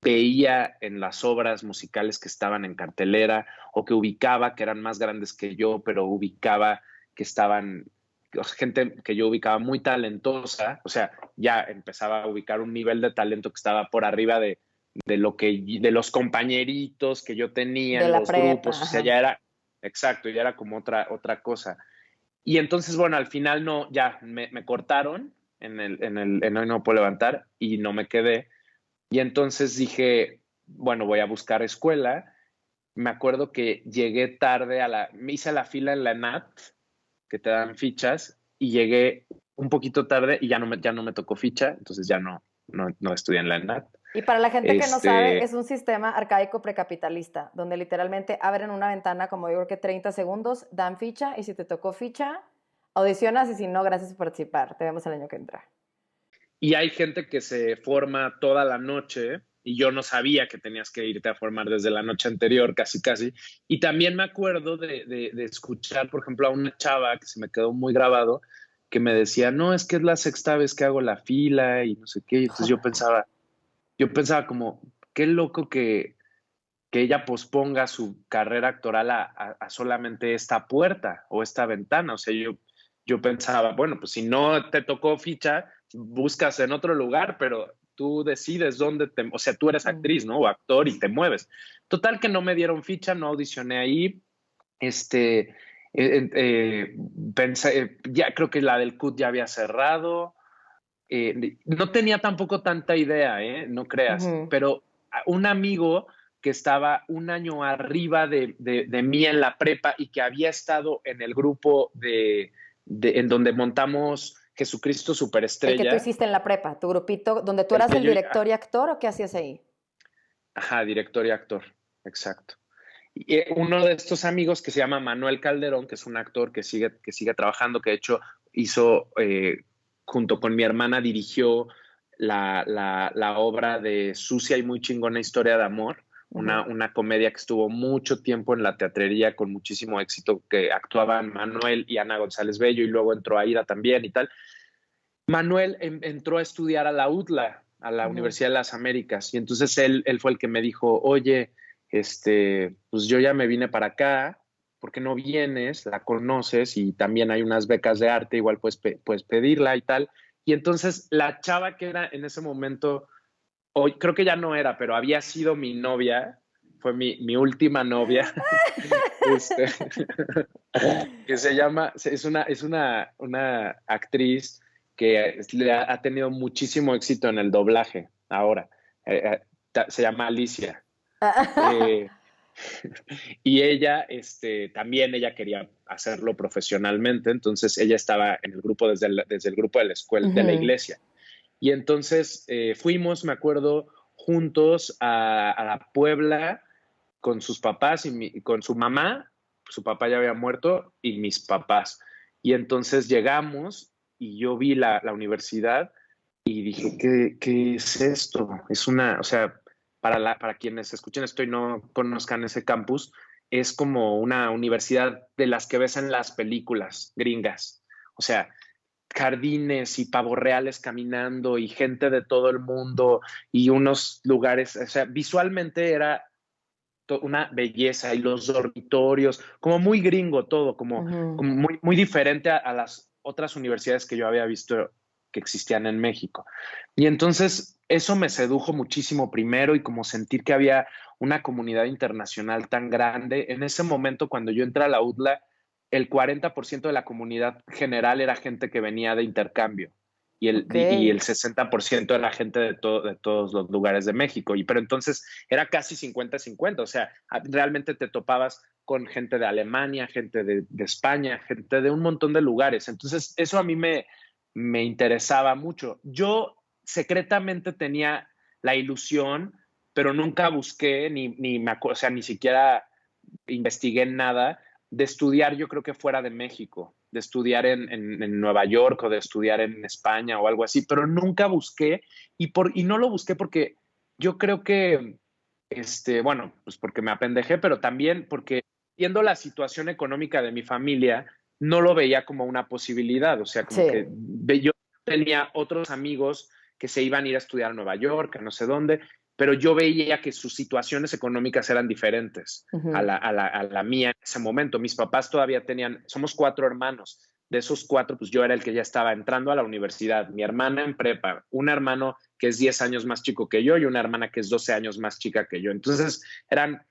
Speaker 2: veía en las obras musicales que estaban en cartelera o que ubicaba que eran más grandes que yo, pero ubicaba que estaban gente que yo ubicaba muy talentosa, o sea, ya empezaba a ubicar un nivel de talento que estaba por arriba de los compañeritos que yo tenía
Speaker 1: De
Speaker 2: en
Speaker 1: la
Speaker 2: los
Speaker 1: prepa,
Speaker 2: grupos, o sea,
Speaker 1: ajá.
Speaker 2: ya era, exacto, ya era como otra cosa. Y entonces, bueno, al final no, ya me cortaron en Hoy no puedo levantar y no me quedé. Y entonces dije, bueno, voy a buscar escuela. Me acuerdo que llegué tarde me hice la fila en la ENAT, que te dan fichas, y llegué un poquito tarde y ya no me tocó ficha, entonces ya no estudié en la ENAT.
Speaker 1: Y para la gente que no sabe,
Speaker 2: Este,
Speaker 1: es un sistema arcaico precapitalista, donde literalmente abren una ventana como yo creo que 30 segundos, dan ficha y si te tocó ficha, audicionas y si no, gracias por participar. Te vemos el año que entra.
Speaker 2: y hay gente que se forma toda la noche y yo no sabía que tenías que irte a formar desde la noche anterior, casi, casi. Y también me acuerdo de escuchar, por ejemplo, a una chava que se me quedó muy grabado, que me decía, no, es que es la sexta vez que hago la fila y no sé qué. Y entonces yo pensaba como, qué loco que ella posponga su carrera actoral a solamente esta puerta o esta ventana. O sea, yo pensaba, bueno, pues si no te tocó ficha, buscas en otro lugar, pero tú decides o sea, tú eres
Speaker 1: Mm.
Speaker 2: actriz, ¿no? O actor y te mueves. Total que no me dieron ficha, no audicioné ahí. Este, pensé, ya creo que la del CUT ya había cerrado. No tenía tampoco tanta idea, ¿eh? No creas,
Speaker 1: Ujú.
Speaker 2: pero un amigo que estaba un año arriba de mí en la prepa y que había estado en el grupo en donde montamos Jesucristo
Speaker 1: El que tú
Speaker 2: Superestrella,
Speaker 1: hiciste en la prepa, tu grupito, donde tú
Speaker 2: el
Speaker 1: eras
Speaker 2: que
Speaker 1: el
Speaker 2: yo,
Speaker 1: director y actor, ¿o qué hacías ahí?
Speaker 2: ajá, director y actor, exacto. Y uno de estos amigos que se llama Manuel Calderón, que es un actor que sigue trabajando, que de hecho hizo, junto con mi hermana, dirigió la obra de Sucia y muy chingona historia de amor, una,
Speaker 1: Ujú.
Speaker 2: una comedia que estuvo mucho tiempo en la teatrería con muchísimo éxito, que actuaban Manuel y Ana González Bello y luego entró Aida también y tal. Manuel entró a estudiar a la UDLA, a la
Speaker 1: Ujú.
Speaker 2: Universidad de las Américas, y entonces él fue el que me dijo, oye, pues yo ya me vine para acá, ¿por qué no vienes? La conoces y también hay unas becas de arte, igual puedes pedirla y tal. Y entonces la chava que era en ese momento, hoy creo que ya no era, pero había sido mi novia, fue mi última novia, este, que se llama, es una actriz que ha tenido muchísimo éxito en el doblaje ahora. Se llama Alicia. Eh, y ella, también ella quería hacerlo profesionalmente, entonces ella estaba en el grupo desde el grupo de la escuela, de la
Speaker 1: Ujú.
Speaker 2: iglesia. Y entonces fuimos, me acuerdo, juntos a la Puebla con sus papás y con su mamá. Su papá ya había muerto y mis papás. Y entonces llegamos y yo vi la universidad y dije, ¿qué es esto? O sea, para quienes escuchen esto y no conozcan ese campus, es como una universidad de las que ves en las películas gringas. O sea, jardines y pavos reales caminando y gente de todo el mundo y unos lugares, o sea, visualmente era una belleza y los dormitorios, como muy gringo todo, como,
Speaker 1: Ujú.
Speaker 2: como muy, muy diferente a las otras universidades que yo había visto que existían en México. Y entonces eso me sedujo muchísimo primero y como sentir que había una comunidad internacional tan grande. En ese momento, cuando yo entré a la UDLA, el 40% de la comunidad general era gente que venía de intercambio
Speaker 1: Ok.
Speaker 2: y el 60% era gente de todos los lugares de México. Pero entonces era casi 50-50, o sea, realmente te topabas con gente de Alemania, gente de España, gente de un montón de lugares. Entonces eso a mí me interesaba mucho. Yo secretamente tenía la ilusión, pero nunca busqué, o sea, ni siquiera investigué nada de estudiar, yo creo que fuera de México, de estudiar en Nueva York o de estudiar en España o algo así, pero nunca busqué y no lo busqué porque yo creo que, bueno, pues porque me apendejé, pero también porque viendo la situación económica de mi familia, no lo veía como una posibilidad, o sea, como
Speaker 1: Sí.
Speaker 2: que yo tenía otros amigos que se iban a ir a estudiar a Nueva York, a no sé dónde, pero yo veía que sus situaciones económicas eran diferentes
Speaker 1: Ujú.
Speaker 2: a la mía en ese momento. Mis papás todavía tenían, somos 4 hermanos. De esos 4, pues yo era el que ya estaba entrando a la universidad. Mi hermana en prepa, un hermano que es 10 años más chico que yo y una hermana que es 12 años más chica que yo. Entonces eran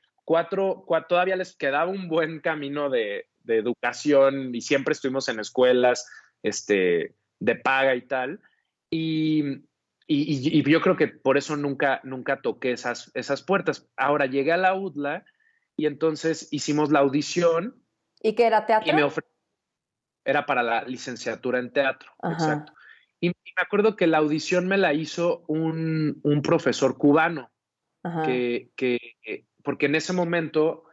Speaker 2: todavía les quedaba un buen camino de educación y siempre estuvimos en escuelas de paga y tal. Y, y yo creo que por eso nunca toqué esas puertas. Ahora llegué a la UDLA y entonces hicimos la audición
Speaker 1: ¿Y qué era
Speaker 2: y
Speaker 1: teatro?
Speaker 2: era para la licenciatura en teatro, exacto.
Speaker 1: Ajá,
Speaker 2: Y me acuerdo que la audición me la hizo un profesor cubano,
Speaker 1: ajá.
Speaker 2: porque en ese momento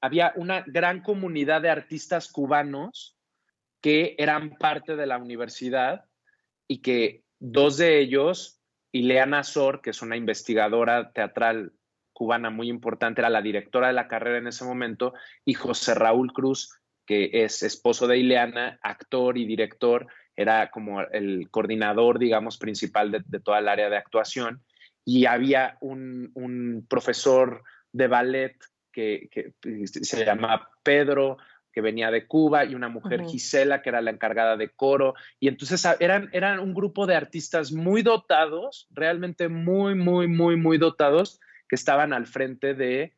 Speaker 2: había una gran comunidad de artistas cubanos que eran parte de la universidad y que 2 de ellos, Ileana Sor, que es una investigadora teatral cubana muy importante, era la directora de la carrera en ese momento, y José Raúl Cruz, que es esposo de Ileana, actor y director, era como el coordinador, digamos, principal de toda el área de actuación, y había un profesor de ballet que se llama Pedro, que venía de Cuba, y una mujer,
Speaker 1: Ujú.
Speaker 2: Gisela, que era la encargada de coro, y entonces eran un grupo de artistas muy dotados, realmente muy, muy, muy, muy dotados, que estaban al frente de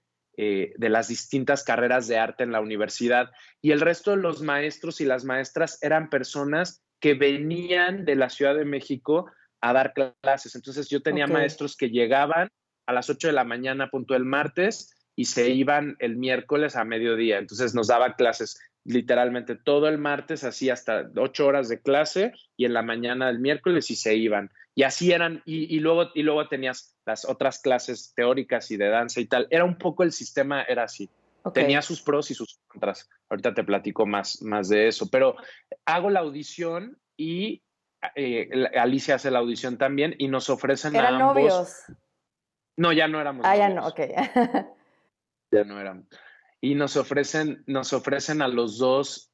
Speaker 2: las distintas carreras de arte en la universidad. Y el resto de los maestros y las maestras eran personas que venían de la Ciudad de México a dar clases. Entonces yo tenía
Speaker 1: Ok.
Speaker 2: maestros que llegaban a las 8 de la mañana, punto el martes, y se iban el miércoles a mediodía. Entonces nos daban clases literalmente todo el martes, así hasta 8 horas de clase, y en la mañana del miércoles y se iban. Y así eran, y luego tenías las otras clases teóricas y de danza y tal. Era un poco el sistema, era así.
Speaker 1: Ok.
Speaker 2: Tenía sus pros y sus contras. Ahorita te platico más de eso, pero hago la audición y Alicia hace la audición también y nos ofrecen
Speaker 1: ¿Eran
Speaker 2: a ambos.
Speaker 1: novios?
Speaker 2: No, ya no éramos
Speaker 1: Ah, ya no,
Speaker 2: novios,
Speaker 1: ok.
Speaker 2: ya no éramos. Y nos ofrecen a los dos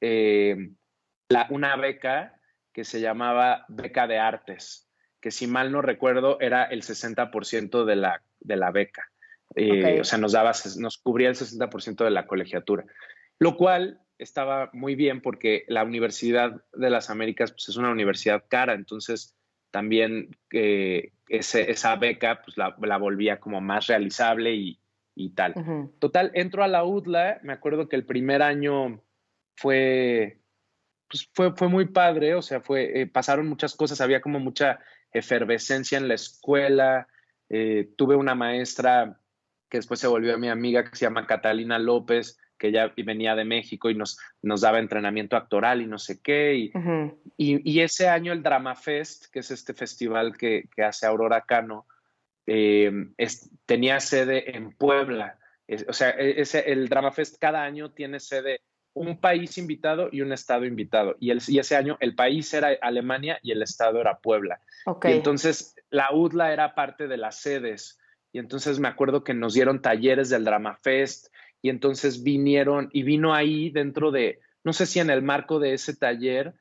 Speaker 2: una beca que se llamaba Beca de Artes, que si mal no recuerdo era el 60% de la beca.
Speaker 1: Ok.
Speaker 2: O sea, nos cubría el 60% de la colegiatura, lo cual estaba muy bien porque la Universidad de las Américas pues, es una universidad cara, entonces también esa beca pues, la volvía como más realizable y tal.
Speaker 1: Ujú.
Speaker 2: Total, entro a la UDLA, me acuerdo que el primer año fue, fue muy padre, o sea, pasaron muchas cosas, había como mucha efervescencia en la escuela, tuve una maestra que después se volvió mi amiga, que se llama Catalina López, que ya venía de México y nos daba entrenamiento actoral y no sé qué,
Speaker 1: Ujú.
Speaker 2: y ese año el Drama Fest, que es este festival que hace Aurora Cano, tenía sede en Puebla. O sea, el Drama Fest cada año tiene sede un país invitado y un estado invitado. Y ese año el país era Alemania y el estado era Puebla.
Speaker 1: Ok.
Speaker 2: Y entonces la UDLA era parte de las sedes. Y entonces me acuerdo que nos dieron talleres del Drama Fest y entonces vino ahí dentro de, no sé si en el marco de ese taller,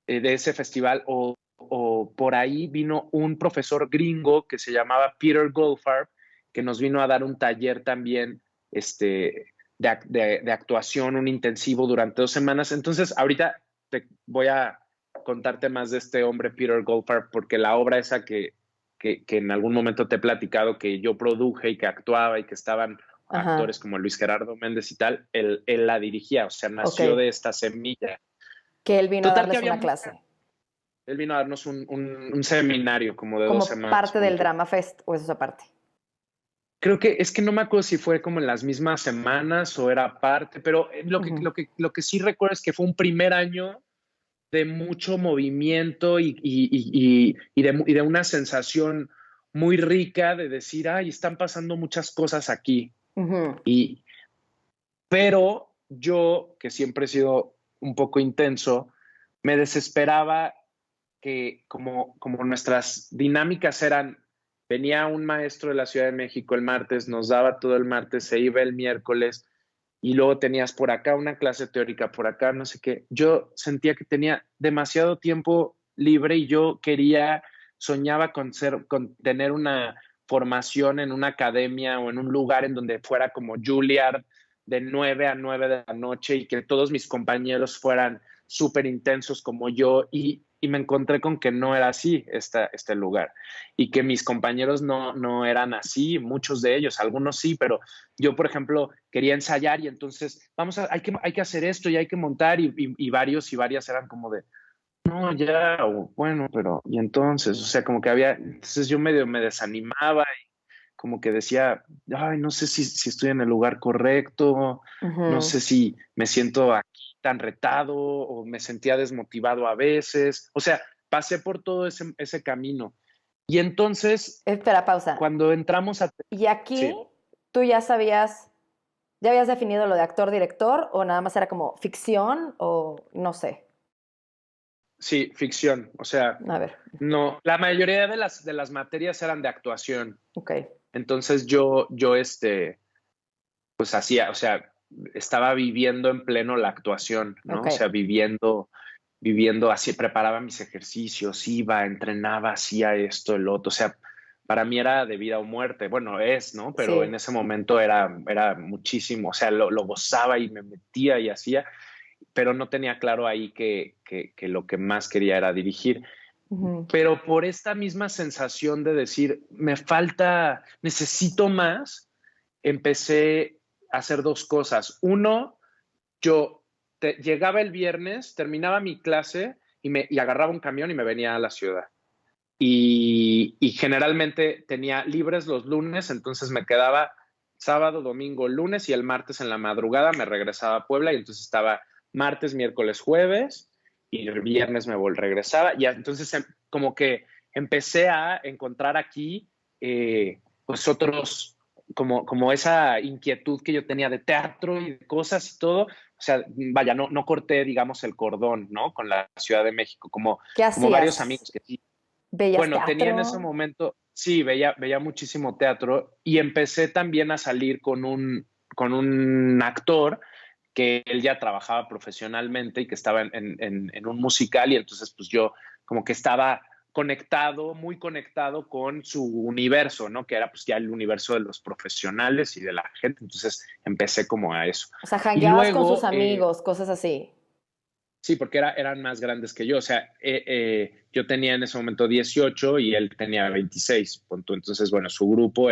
Speaker 2: de ese festival o por ahí vino un profesor gringo que se llamaba Peter Goldfarb, que nos vino a dar un taller también de actuación, un intensivo durante 2 semanas. Entonces, ahorita voy a contarte más de este hombre, Peter Goldfarb, porque la obra esa que en algún momento te he platicado que yo produje y que actuaba y que estaban
Speaker 1: Ajá,
Speaker 2: actores como Luis Gerardo Méndez y tal, él la dirigía, o sea,
Speaker 1: ok.
Speaker 2: nació de esta semilla.
Speaker 1: Que él vino a
Speaker 2: Total que
Speaker 1: darles
Speaker 2: había
Speaker 1: una clase,
Speaker 2: él vino a darnos un seminario como de 2 semanas,
Speaker 1: parte del
Speaker 2: punto.
Speaker 1: Drama Fest, o eso es aparte.
Speaker 2: Creo que es que no me acuerdo si fue como en las mismas semanas o era parte, pero
Speaker 1: Ujú,
Speaker 2: lo que sí recuerdo es que fue un primer año de mucho movimiento y de una sensación muy rica de decir, ay, están pasando muchas cosas aquí.
Speaker 1: ujú,
Speaker 2: Y, pero yo, que siempre he sido un poco intenso, me desesperaba que como nuestras dinámicas eran, venía un maestro de la Ciudad de México el martes, nos daba todo el martes, se iba el miércoles y luego tenías por acá una clase teórica, por acá no sé qué. Yo sentía que tenía demasiado tiempo libre y yo soñaba con tener una formación en una academia o en un lugar en donde fuera como Juilliard de 9 a 9 de la noche y que todos mis compañeros fueran súper intensos como yo y me encontré con que no era así este lugar y que mis compañeros no eran así, muchos de ellos, algunos sí, pero yo, por ejemplo, quería ensayar y entonces hay que hacer esto y hay que montar y varios y varias eran como de, no, ya, o bueno, pero y entonces, o sea, como que entonces yo medio me desanimaba y como que decía, ay, no sé si estoy en el lugar correcto, no
Speaker 1: ujú.
Speaker 2: sé si me siento aquí tan retado o me sentía desmotivado a veces, o sea, pasé por todo ese camino. Y entonces,
Speaker 1: Espera, pausa.
Speaker 2: cuando entramos a...
Speaker 1: ¿Y aquí
Speaker 2: Sí,
Speaker 1: tú ya sabías, ya habías definido lo de actor-director o nada más era como ficción o no sé?
Speaker 2: sí, ficción, o sea,
Speaker 1: A ver,
Speaker 2: no, la mayoría de las materias eran de actuación.
Speaker 1: ok,
Speaker 2: Entonces pues hacía, o sea, estaba viviendo en pleno la actuación, ¿no?
Speaker 1: ok.
Speaker 2: O sea, viviendo así, preparaba mis ejercicios, iba, entrenaba, hacía esto, el otro, o sea, para mí era de vida o muerte, bueno, ¿no? Pero en
Speaker 1: Sí.
Speaker 2: ese momento era muchísimo, o sea, lo gozaba y me metía y hacía, pero no tenía claro ahí que lo que más quería era dirigir.
Speaker 1: Ujú,
Speaker 2: Pero por esta misma sensación de decir, necesito más, empecé a hacer dos cosas. Uno, llegaba el viernes, terminaba mi clase y agarraba un camión y me venía a la ciudad. Y generalmente tenía libres los lunes, entonces me quedaba sábado, domingo, lunes y el martes en la madrugada me regresaba a Puebla y entonces estaba martes, miércoles, jueves y el viernes regresaba y entonces como que empecé a encontrar aquí pues otros, como esa inquietud que yo tenía de teatro y de cosas y todo, o sea, vaya, no corté, digamos, el cordón, ¿no? Con la Ciudad de México,
Speaker 1: ¿qué
Speaker 2: como varios
Speaker 1: hacías?
Speaker 2: amigos que sí.
Speaker 1: ¿Veías
Speaker 2: Bueno, tenía en ese
Speaker 1: teatro?
Speaker 2: momento, sí, veía muchísimo teatro y empecé también a salir con un actor que él ya trabajaba profesionalmente y que estaba en un musical y entonces pues yo como que estaba conectado, muy conectado con su universo, ¿no? Que era pues ya el universo de los profesionales y de la gente, entonces empecé como a eso.
Speaker 1: O sea,
Speaker 2: Y
Speaker 1: jangueabas con sus
Speaker 2: luego,
Speaker 1: amigos, cosas así.
Speaker 2: sí, porque eran más grandes que yo. O sea, yo tenía en ese momento 18 y él tenía 26. Punto. Entonces, bueno, su grupo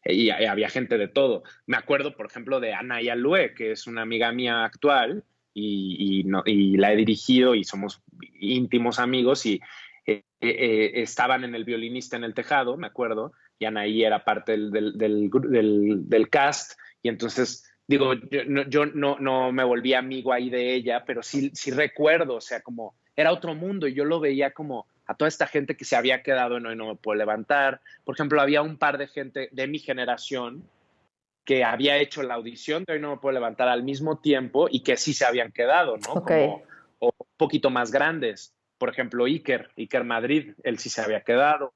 Speaker 2: y había gente de todo. Me acuerdo, por ejemplo, de Ana Yalue, que es una amiga mía actual y la he dirigido y somos íntimos amigos y estaban en el violinista en el tejado, me acuerdo, y Anaí era parte del cast y entonces digo, yo no me volví amigo ahí de ella, pero sí recuerdo, o sea, como era otro mundo y yo lo veía como a toda esta gente que se había quedado en Hoy No Me Puedo Levantar. Por ejemplo, había un par de gente de mi generación que había hecho la audición de Hoy No Me Puedo Levantar al mismo tiempo y que sí se habían quedado, ¿no?
Speaker 1: Ok.
Speaker 2: Como o un poquito más grandes. Por ejemplo, Iker Madrid, él sí se había quedado.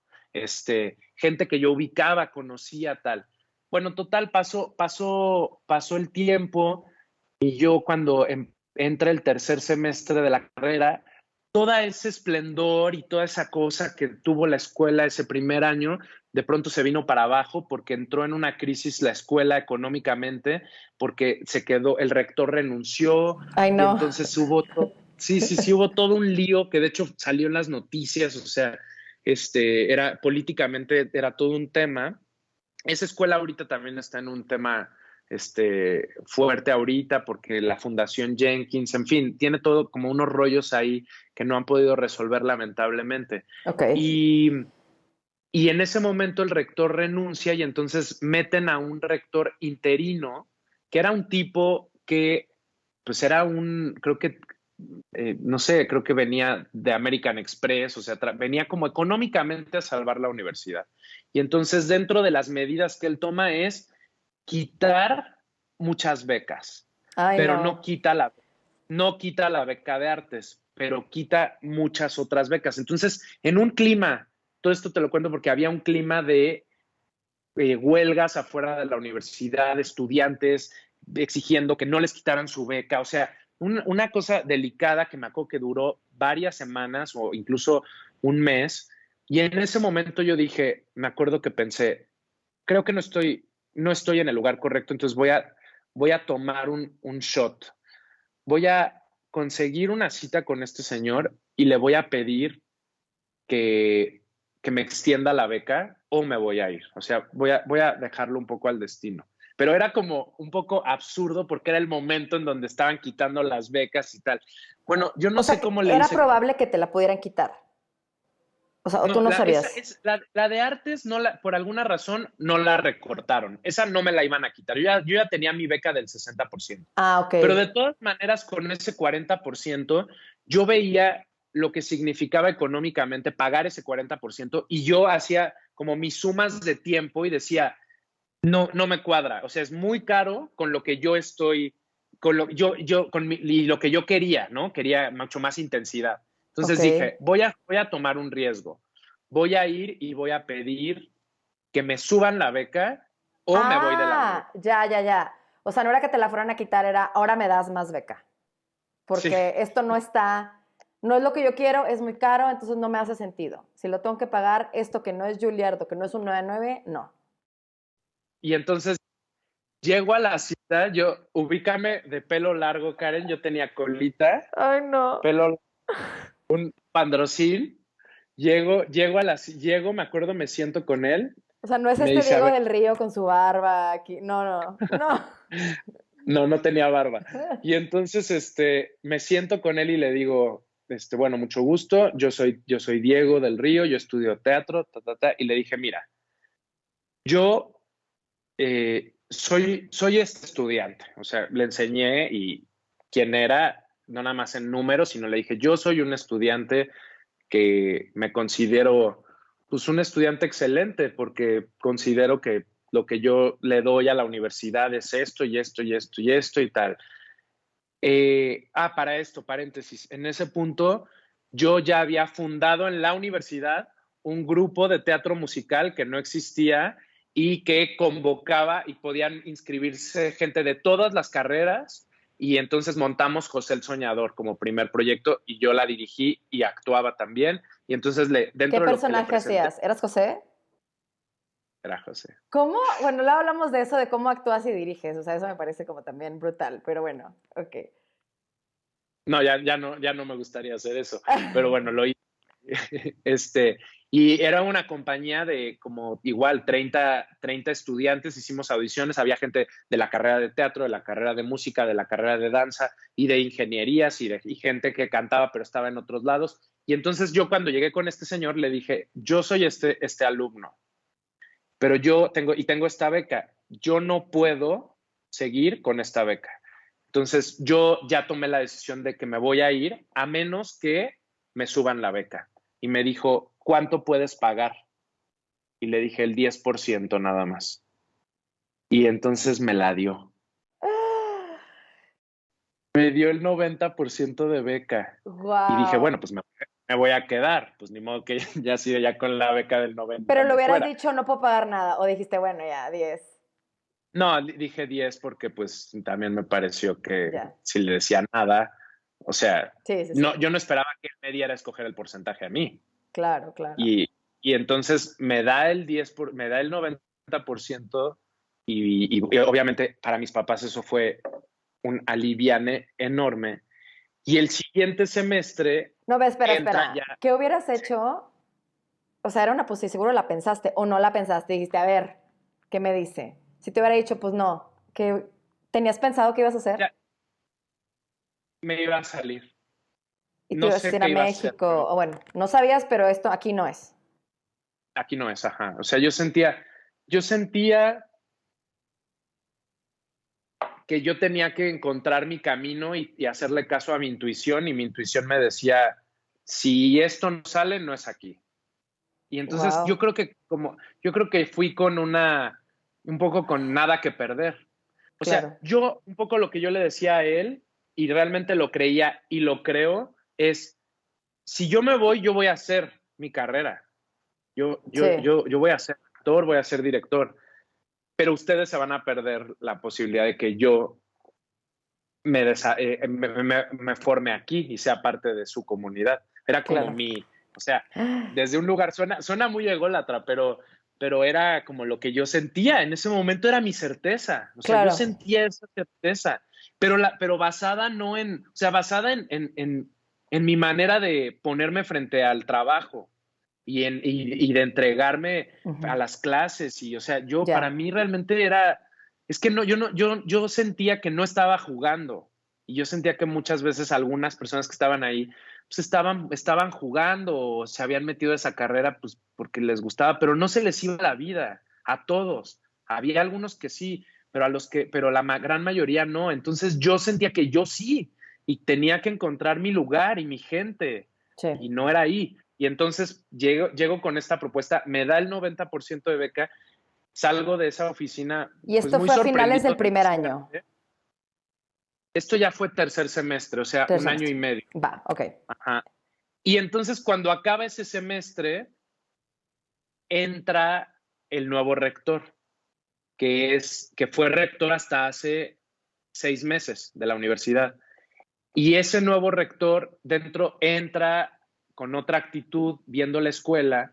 Speaker 2: Gente que yo ubicaba, conocía, tal. Bueno, total, pasó el tiempo y yo cuando entra el tercer semestre de la carrera, todo ese esplendor y toda esa cosa que tuvo la escuela ese primer año, de pronto se vino para abajo porque entró en una crisis la escuela económicamente, porque el rector renunció
Speaker 1: Ay,
Speaker 2: y
Speaker 1: no.
Speaker 2: entonces sí, hubo todo un lío que de hecho salió en las noticias, o sea, políticamente era todo un tema. Esa escuela ahorita también está en un tema fuerte ahorita porque la Fundación Jenkins, en fin, tiene todo como unos rollos ahí que no han podido resolver lamentablemente.
Speaker 1: Ok.
Speaker 2: Y, y en ese momento el rector renuncia y entonces meten a un rector interino, que era un tipo que, pues era creo que, no sé, creo que venía de American Express, o sea, venía como económicamente a salvar la universidad. Y entonces dentro de las medidas que él toma es quitar muchas becas,
Speaker 1: Ay,
Speaker 2: pero
Speaker 1: no.
Speaker 2: no quita la beca de artes, pero quita muchas otras becas. Entonces, en un clima, todo esto te lo cuento porque había un clima de huelgas afuera de la universidad, estudiantes exigiendo que no les quitaran su beca, o sea, una cosa delicada que me acuerdo que duró varias semanas o incluso un mes, y en ese momento yo dije, me acuerdo que pensé, creo que no estoy en el lugar correcto, entonces voy a tomar un shot, voy a conseguir una cita con este señor y le voy a pedir que, que me extienda la beca o me voy a ir. O sea, voy a dejarlo un poco al destino. Pero era como un poco absurdo porque era el momento en donde estaban quitando las becas y tal. Bueno, yo
Speaker 1: O
Speaker 2: no
Speaker 1: sea,
Speaker 2: sé
Speaker 1: que
Speaker 2: cómo le
Speaker 1: era
Speaker 2: hice.
Speaker 1: probable que te la pudieran quitar. O sea, o tú
Speaker 2: No,
Speaker 1: no sabías.
Speaker 2: la de artes, por alguna razón, no la recortaron. Esa no me la iban a quitar. Yo ya tenía mi beca del 60%.
Speaker 1: Ah, ok.
Speaker 2: Pero de todas maneras, con ese 40%, yo veía lo que significaba económicamente pagar ese 40% y yo hacía como mis sumas de tiempo y decía, no me cuadra. O sea, es muy caro con lo que yo estoy, y lo que yo quería, ¿no? Quería mucho más intensidad.
Speaker 1: Ok.
Speaker 2: Entonces dije, voy a tomar un riesgo. Voy a ir y voy a pedir que me suban la beca o me voy de la universidad.
Speaker 1: Ah, ya, ya, ya. O sea, no era que te la fueran a quitar, era ahora me das más beca.
Speaker 2: Sí.
Speaker 1: Porque esto no está, no es lo que yo quiero, es muy caro, entonces no me hace sentido. Si lo tengo que pagar, esto que no es Juilliard o que no es un 9-9, no.
Speaker 2: Y entonces llego a la cita, yo, ubícame de pelo largo, Karen, yo tenía colita,
Speaker 1: Ay, no.
Speaker 2: pelo, pandrocín, llego, me acuerdo, me siento con él,
Speaker 1: O sea, no es
Speaker 2: me
Speaker 1: este
Speaker 2: dice, a
Speaker 1: Diego
Speaker 2: ver,
Speaker 1: del Río con su barba aquí. No, no, no.
Speaker 2: no tenía barba. Y entonces, me siento con él y le digo, bueno, mucho gusto, yo soy Diego del Río, yo estudio teatro, y le dije, mira, yo soy este estudiante, o sea, le enseñé y quién era, no nada más en números, sino le dije, yo soy un estudiante que me considero, pues, un estudiante excelente, porque considero que lo que yo le doy a la universidad es esto y esto y esto y esto y tal. Para esto, paréntesis, en ese punto yo ya había fundado en la universidad un grupo de teatro musical que no existía y que convocaba y podían inscribirse gente de todas las carreras y entonces montamos José el Soñador como primer proyecto y yo la dirigí y actuaba también y entonces
Speaker 1: ¿Qué
Speaker 2: dentro de lo que le
Speaker 1: personaje
Speaker 2: presenté
Speaker 1: hacías? ¿Eras José?
Speaker 2: era José.
Speaker 1: ¿Cómo? Bueno, luego hablamos de eso, de cómo actúas y diriges. O sea, eso me parece como también brutal. Pero bueno, ok.
Speaker 2: No, ya no me gustaría hacer eso, pero bueno, lo hice. Este, y era una compañía de como igual 30 estudiantes, hicimos audiciones, había gente de la carrera de teatro, de la carrera de música, de la carrera de danza y de ingenierías y gente que cantaba pero estaba en otros lados. Y entonces yo cuando llegué con este señor le dije, yo soy este alumno, pero tengo esta beca, yo no puedo seguir con esta beca. Entonces yo ya tomé la decisión de que me voy a ir a menos que me suban la beca. Y me dijo, ¿cuánto puedes pagar? Y le dije el 10% nada más. Y entonces me la dio. Me dio el 90% de beca. Y dije,
Speaker 1: Wow.
Speaker 2: bueno, pues me voy a quedar. Pues ni modo que ya sido ya con la beca del 90
Speaker 1: Pero lo
Speaker 2: me
Speaker 1: hubieras
Speaker 2: fuera.
Speaker 1: dicho, no puedo pagar nada. O dijiste, bueno, ya, 10.
Speaker 2: No, dije 10 porque pues también me pareció que
Speaker 1: Ya.
Speaker 2: si le decía nada, o sea,
Speaker 1: Sí, sí,
Speaker 2: no,
Speaker 1: sí.
Speaker 2: yo no esperaba que él me diera a escoger el porcentaje a mí.
Speaker 1: Claro, claro.
Speaker 2: Y, y entonces me da me da el 90% y obviamente para mis papás eso fue un aliviane enorme. Y el siguiente semestre
Speaker 1: No, ve, espera,
Speaker 2: entra ya,
Speaker 1: espera. ¿Qué hubieras hecho? O sea, era una posibilidad, seguro la pensaste o no la pensaste. Dijiste, a ver, ¿qué me dice? Si te hubiera dicho, pues no. que tenías pensado que ibas a hacer?
Speaker 2: Ya me iba a salir.
Speaker 1: Y te
Speaker 2: No
Speaker 1: ibas a
Speaker 2: sé
Speaker 1: ir a
Speaker 2: qué iba a hacer,
Speaker 1: México,
Speaker 2: pero
Speaker 1: o bueno, no sabías, pero esto aquí no es.
Speaker 2: aquí no es, ajá. O sea, yo sentía que yo tenía que encontrar mi camino y hacerle caso a mi intuición, y mi intuición me decía, si esto no sale, no es aquí. Y entonces
Speaker 1: Wow,
Speaker 2: yo creo que fui con un poco con nada que perder. O sea,
Speaker 1: claro.
Speaker 2: yo, un poco lo que yo le decía a él, y realmente lo creía y lo creo, es, si yo me voy, yo voy a hacer mi carrera.
Speaker 1: Sí,
Speaker 2: Yo voy a ser actor, voy a ser director, pero ustedes se van a perder la posibilidad de que yo me forme aquí y sea parte de su comunidad. Era como
Speaker 1: claro.
Speaker 2: o sea, desde un lugar, suena muy ególatra, pero era como lo que yo sentía, en ese momento era mi certeza, o sea, yo
Speaker 1: Claro.
Speaker 2: sentía esa certeza, pero basada no en, o sea, basada en mi manera de ponerme frente al trabajo y de entregarme a
Speaker 1: Ujú.
Speaker 2: las clases, y o sea, para
Speaker 1: Ya,
Speaker 2: mí realmente era, es que no, yo sentía que no estaba jugando, y yo sentía que muchas veces algunas personas que estaban ahí, pues estaban jugando o se habían metido a esa carrera pues porque les gustaba, pero no se les iba la vida a todos. Había algunos que sí, pero la gran mayoría no. Entonces yo sentía que yo sí, y tenía que encontrar mi lugar y mi gente,
Speaker 1: sí.
Speaker 2: y no era ahí. Y entonces llego con esta propuesta, me da el 90% de beca, salgo de esa oficina
Speaker 1: Y
Speaker 2: pues
Speaker 1: esto
Speaker 2: muy
Speaker 1: fue a finales
Speaker 2: sorprendido
Speaker 1: del
Speaker 2: de mi
Speaker 1: primer año.
Speaker 2: suerte. Esto ya fue tercer semestre, o sea,
Speaker 1: Tercer
Speaker 2: un año y
Speaker 1: semestre.
Speaker 2: medio.
Speaker 1: Va, ok.
Speaker 2: Ajá. Y entonces cuando acaba ese semestre, entra el nuevo rector, que fue rector hasta hace 6 meses de la universidad. Y ese nuevo rector dentro entra con otra actitud, viendo la escuela,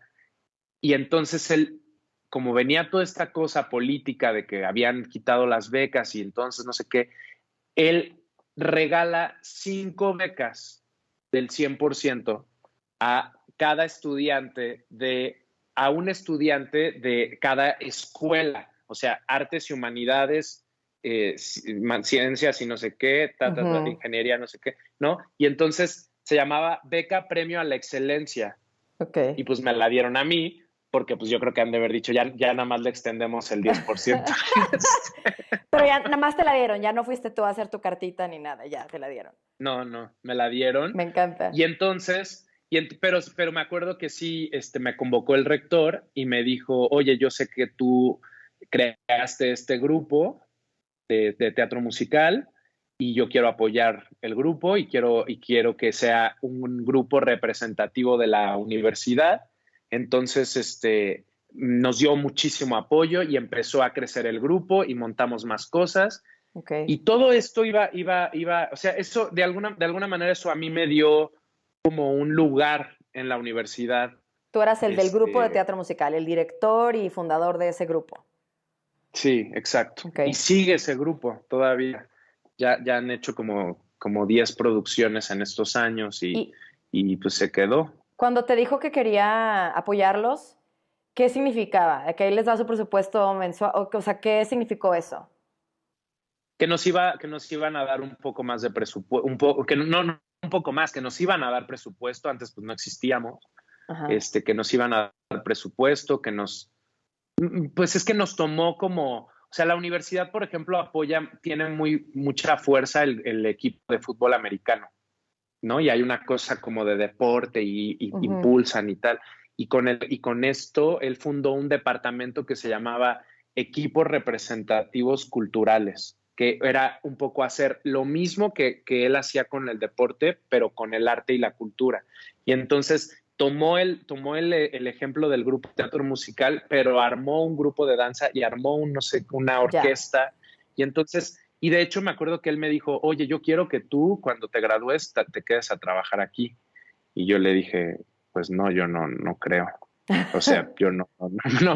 Speaker 2: y entonces él, como venía toda esta cosa política de que habían quitado las becas y entonces no sé qué, él regala 5 becas del 100% a cada estudiante a un estudiante de cada escuela, o sea, artes y humanidades, ciencias y no sé qué,
Speaker 1: Ujú.
Speaker 2: ingeniería, no sé qué, ¿no? Y entonces se llamaba Beca Premio a la Excelencia,
Speaker 1: Ok.
Speaker 2: y pues me la dieron a mí, porque pues yo creo que han de haber dicho, ya nada más le extendemos el 10%.
Speaker 1: Pero ya nada más te la dieron, ya no fuiste tú a hacer tu cartita ni nada, ya te la dieron.
Speaker 2: No, no, me la dieron.
Speaker 1: Me encanta.
Speaker 2: Y entonces, pero me acuerdo que sí, me convocó el rector y me dijo, oye, yo sé que tú creaste este grupo de teatro musical, y yo quiero apoyar el grupo, y quiero que sea un grupo representativo de la universidad. Entonces, nos dio muchísimo apoyo y empezó a crecer el grupo y montamos más cosas.
Speaker 1: Ok.
Speaker 2: Y todo esto o sea, eso de alguna manera eso a mí me dio como un lugar en la universidad.
Speaker 1: Tú eras el del grupo de
Speaker 2: Este,
Speaker 1: teatro musical, el director y fundador de ese grupo.
Speaker 2: sí, exacto.
Speaker 1: Ok.
Speaker 2: Y sigue ese grupo todavía. Ya han hecho como 10 producciones en estos años, y,
Speaker 1: Y
Speaker 2: y pues se quedó.
Speaker 1: cuando te dijo que quería apoyarlos, ¿qué significaba? ¿Que él les da su presupuesto mensual? O sea, ¿qué significó eso?
Speaker 2: Que nos iban a dar un poco más de presupuesto, no, un poco más, que nos iban a dar presupuesto, antes pues no existíamos,
Speaker 1: Ajá.
Speaker 2: que nos iban a dar presupuesto, pues es que nos tomó o sea, la universidad, por ejemplo, tiene mucha fuerza el equipo de fútbol americano, ¿no? Y hay una cosa como de deporte y
Speaker 1: Ujú.
Speaker 2: impulsan y tal. Y con esto, él fundó un departamento que se llamaba Equipos Representativos Culturales, que era un poco hacer lo mismo que él hacía con el deporte, pero con el arte y la cultura. Y entonces tomó el ejemplo del grupo teatro musical, pero armó un grupo de danza y armó no sé, una
Speaker 1: Ya.
Speaker 2: orquesta. Y de hecho me acuerdo que él me dijo, oye, yo quiero que tú cuando te gradúes te quedes a trabajar aquí. Y yo le dije, pues no, yo no creo. O sea, yo no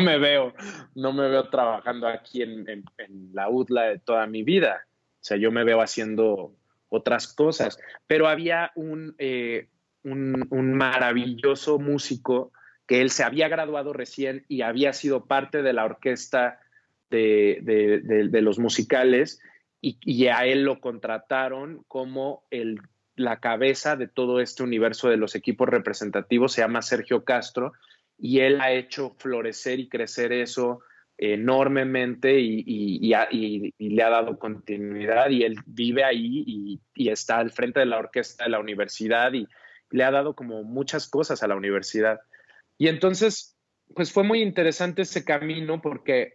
Speaker 2: me veo trabajando aquí en la UDLA de toda mi vida. O sea, yo me veo haciendo otras cosas. Pero había un maravilloso músico que él se había graduado recién y había sido parte de la orquesta de los musicales y a él lo contrataron como la cabeza de todo este universo de los equipos representativos, se llama Sergio Castro, y él ha hecho florecer y crecer eso enormemente y le ha dado continuidad y él vive ahí y está al frente de la orquesta de la universidad y le ha dado como muchas cosas a la universidad. Y entonces, pues fue muy interesante ese camino porque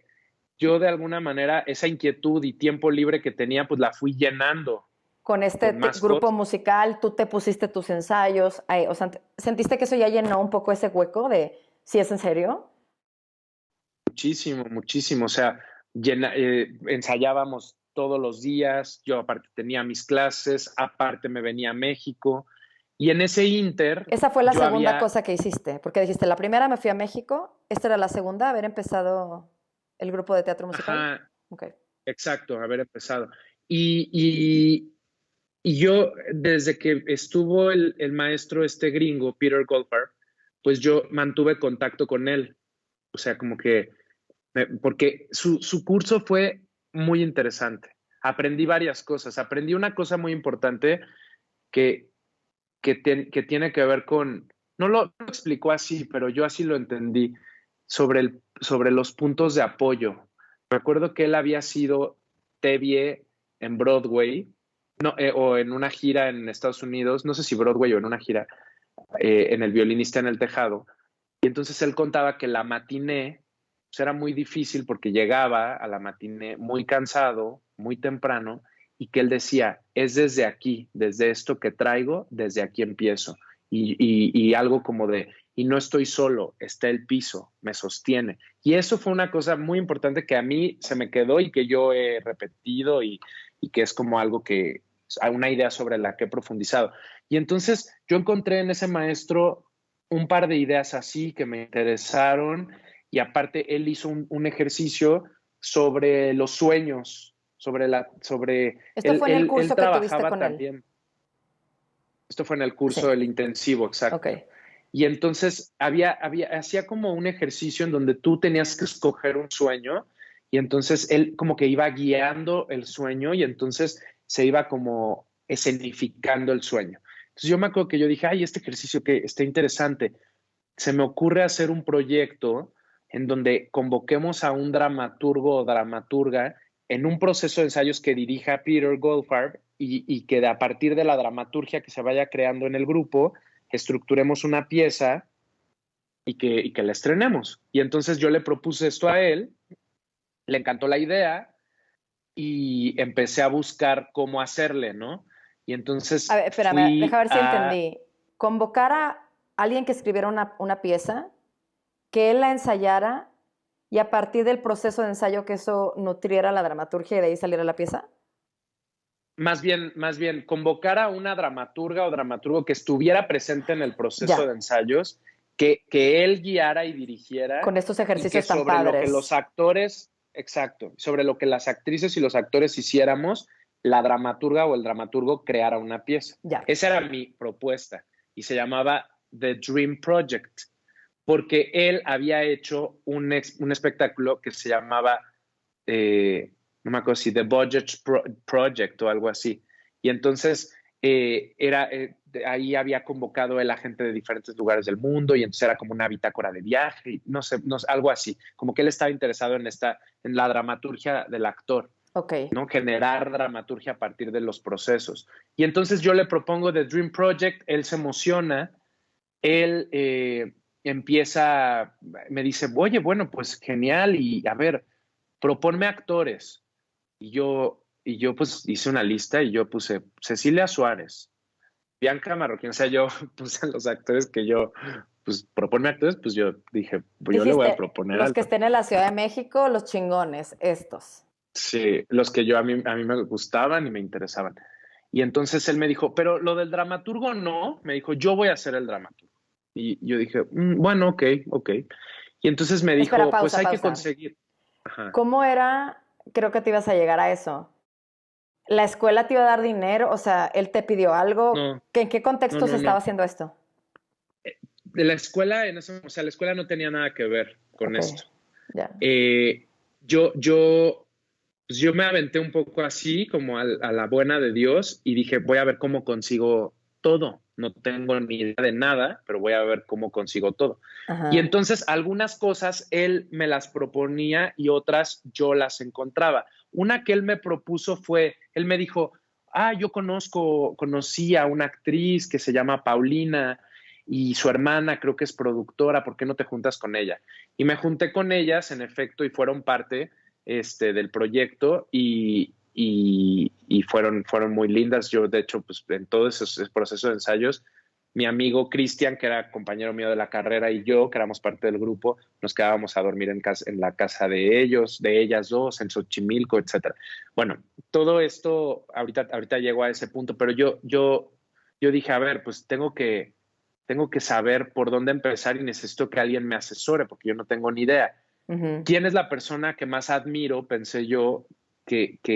Speaker 2: yo de alguna manera esa inquietud y tiempo libre que tenía, pues la fui llenando
Speaker 1: Con este
Speaker 2: con más
Speaker 1: grupo
Speaker 2: cosas.
Speaker 1: musical, tú te pusiste tus ensayos, o sea, ¿sentiste que eso ya llenó un poco ese hueco de si es en serio?
Speaker 2: Muchísimo, muchísimo. O sea, ensayábamos todos los días, yo aparte tenía mis clases, aparte me venía a México y en ese inter
Speaker 1: Esa fue la
Speaker 2: yo
Speaker 1: segunda
Speaker 2: había,
Speaker 1: cosa que hiciste, porque dijiste, la primera me fui a México, esta era la segunda, haber empezado el grupo de teatro musical.
Speaker 2: ajá,
Speaker 1: Okay.
Speaker 2: exacto, haber empezado. Y, y, y yo, desde que estuvo el maestro este gringo, Peter Goldfarb, pues yo mantuve contacto con él. O sea, como que, porque su curso fue muy interesante. Aprendí varias cosas. Aprendí una cosa muy importante que, que tiene que ver con, no lo explicó así, pero yo así lo entendí, sobre los puntos de apoyo. Me acuerdo que él había sido Tevye en Broadway, no, o en una gira en Estados Unidos, no sé si Broadway o en una gira, en El violinista en el tejado. Y entonces él contaba que la matiné pues era muy difícil porque llegaba a la matiné muy cansado, muy temprano, y que él decía, es desde aquí, desde esto que traigo, desde aquí empiezo. Y algo como de, y no estoy solo, está el piso, me sostiene. Y eso fue una cosa muy importante que a mí se me quedó y que yo he repetido y que es como algo que, una idea sobre la que he profundizado. Y entonces yo encontré en ese maestro un par de ideas así que me interesaron y aparte él hizo un ejercicio sobre los sueños,
Speaker 1: Esto fue en el
Speaker 2: él
Speaker 1: curso que tuviste
Speaker 2: trabajaba
Speaker 1: con él.
Speaker 2: también, esto fue en el curso
Speaker 1: Sí,
Speaker 2: del intensivo,
Speaker 1: ok.
Speaker 2: exacto. Y entonces hacía como un ejercicio en donde tú tenías que escoger un sueño y entonces él como que iba guiando el sueño y entonces se iba como escenificando el sueño. Entonces yo me acuerdo que yo dije, ay, este ejercicio que está interesante. Se me ocurre hacer un proyecto en donde convoquemos a un dramaturgo o dramaturga en un proceso de ensayos que dirija Peter Goldfarb y que a partir de la dramaturgia que se vaya creando en el grupo, estructuremos una pieza y que la estrenemos. Y entonces yo le propuse esto a él, le encantó la idea y empecé a buscar cómo hacerle, ¿no? Y
Speaker 1: A
Speaker 2: entonces
Speaker 1: ver, espérame, deja
Speaker 2: fui
Speaker 1: ver si
Speaker 2: a,
Speaker 1: entendí. Convocar a alguien que escribiera una pieza, que él la ensayara y a partir del proceso de ensayo que eso nutriera la dramaturgia y de ahí saliera la pieza.
Speaker 2: más bien, convocar a una dramaturga o dramaturgo que estuviera presente en el proceso
Speaker 1: Ya,
Speaker 2: de ensayos, que él guiara y dirigiera,
Speaker 1: con estos
Speaker 2: y que
Speaker 1: ejercicios tan
Speaker 2: sobre lo que los
Speaker 1: padres.
Speaker 2: actores, exacto, sobre lo que las actrices y los actores hiciéramos, la dramaturga o el dramaturgo creara una pieza.
Speaker 1: Ya.
Speaker 2: Esa era mi propuesta y se llamaba The Dream Project, porque él había hecho un espectáculo que se llamaba no me acuerdo si The Budget Project o algo así. Y entonces ahí había convocado el agente de diferentes lugares del mundo y entonces era como una bitácora de viaje, no sé, algo así. Como que él estaba interesado en la dramaturgia del actor,
Speaker 1: Ok.
Speaker 2: ¿no? Generar dramaturgia a partir de los procesos. Y entonces yo le propongo The Dream Project, él se emociona, él empieza, me dice, oye, bueno, pues genial, y a ver, proponme actores. Y yo pues hice una lista y yo puse Cecilia Suárez, Bianca Marroquín, o sea, yo puse a los actores que yo, pues proponme actores, pues yo dije, pues yo le voy a
Speaker 1: Dijiste,
Speaker 2: proponer
Speaker 1: los
Speaker 2: al,
Speaker 1: que estén en la Ciudad de México, los chingones, estos.
Speaker 2: sí, los que a mí me gustaban y me interesaban. Y entonces él me dijo, pero lo del dramaturgo no, me dijo, yo voy a ser el dramaturgo. Y yo dije, bueno, ok, ok. Y entonces me
Speaker 1: Espera,
Speaker 2: dijo, pues
Speaker 1: pausa,
Speaker 2: hay que
Speaker 1: pausa.
Speaker 2: conseguir. Ajá.
Speaker 1: ¿Cómo era? Creo que te ibas a llegar a eso. ¿La escuela te iba a dar dinero? O sea, ¿él te pidió algo?
Speaker 2: No,
Speaker 1: ¿En qué
Speaker 2: no,
Speaker 1: contexto se
Speaker 2: no,
Speaker 1: estaba
Speaker 2: no.
Speaker 1: haciendo esto?
Speaker 2: De la escuela, o sea, la escuela no tenía nada que ver con
Speaker 1: Ok,
Speaker 2: esto.
Speaker 1: ya.
Speaker 2: Eh, pues yo me aventé un poco así, como a la buena de Dios, y dije, voy a ver cómo consigo todo. No tengo ni idea de nada, pero voy a ver cómo consigo todo. Y
Speaker 1: Ajá.
Speaker 2: entonces algunas cosas él me las proponía y otras yo las encontraba. Una que él me propuso fue, él me dijo, yo conocí a una actriz que se llama Paulina y su hermana creo que es productora, ¿por qué no te juntas con ella? Y me junté con ellas, en efecto, y fueron parte del proyecto y fueron muy lindas. Yo, de hecho, pues en todo ese proceso de ensayos, mi amigo Cristian, que era compañero mío de la carrera, y yo, que éramos parte del grupo, nos quedábamos a dormir en la casa de ellos, de ellas dos, en Xochimilco, etcétera. Bueno, todo esto, ahorita llego a ese punto, pero yo dije, a ver, pues tengo que saber por dónde empezar y necesito que alguien me asesore, porque yo no tengo ni idea.
Speaker 1: Ujú,
Speaker 2: ¿Quién es la persona que más admiro? Pensé yo que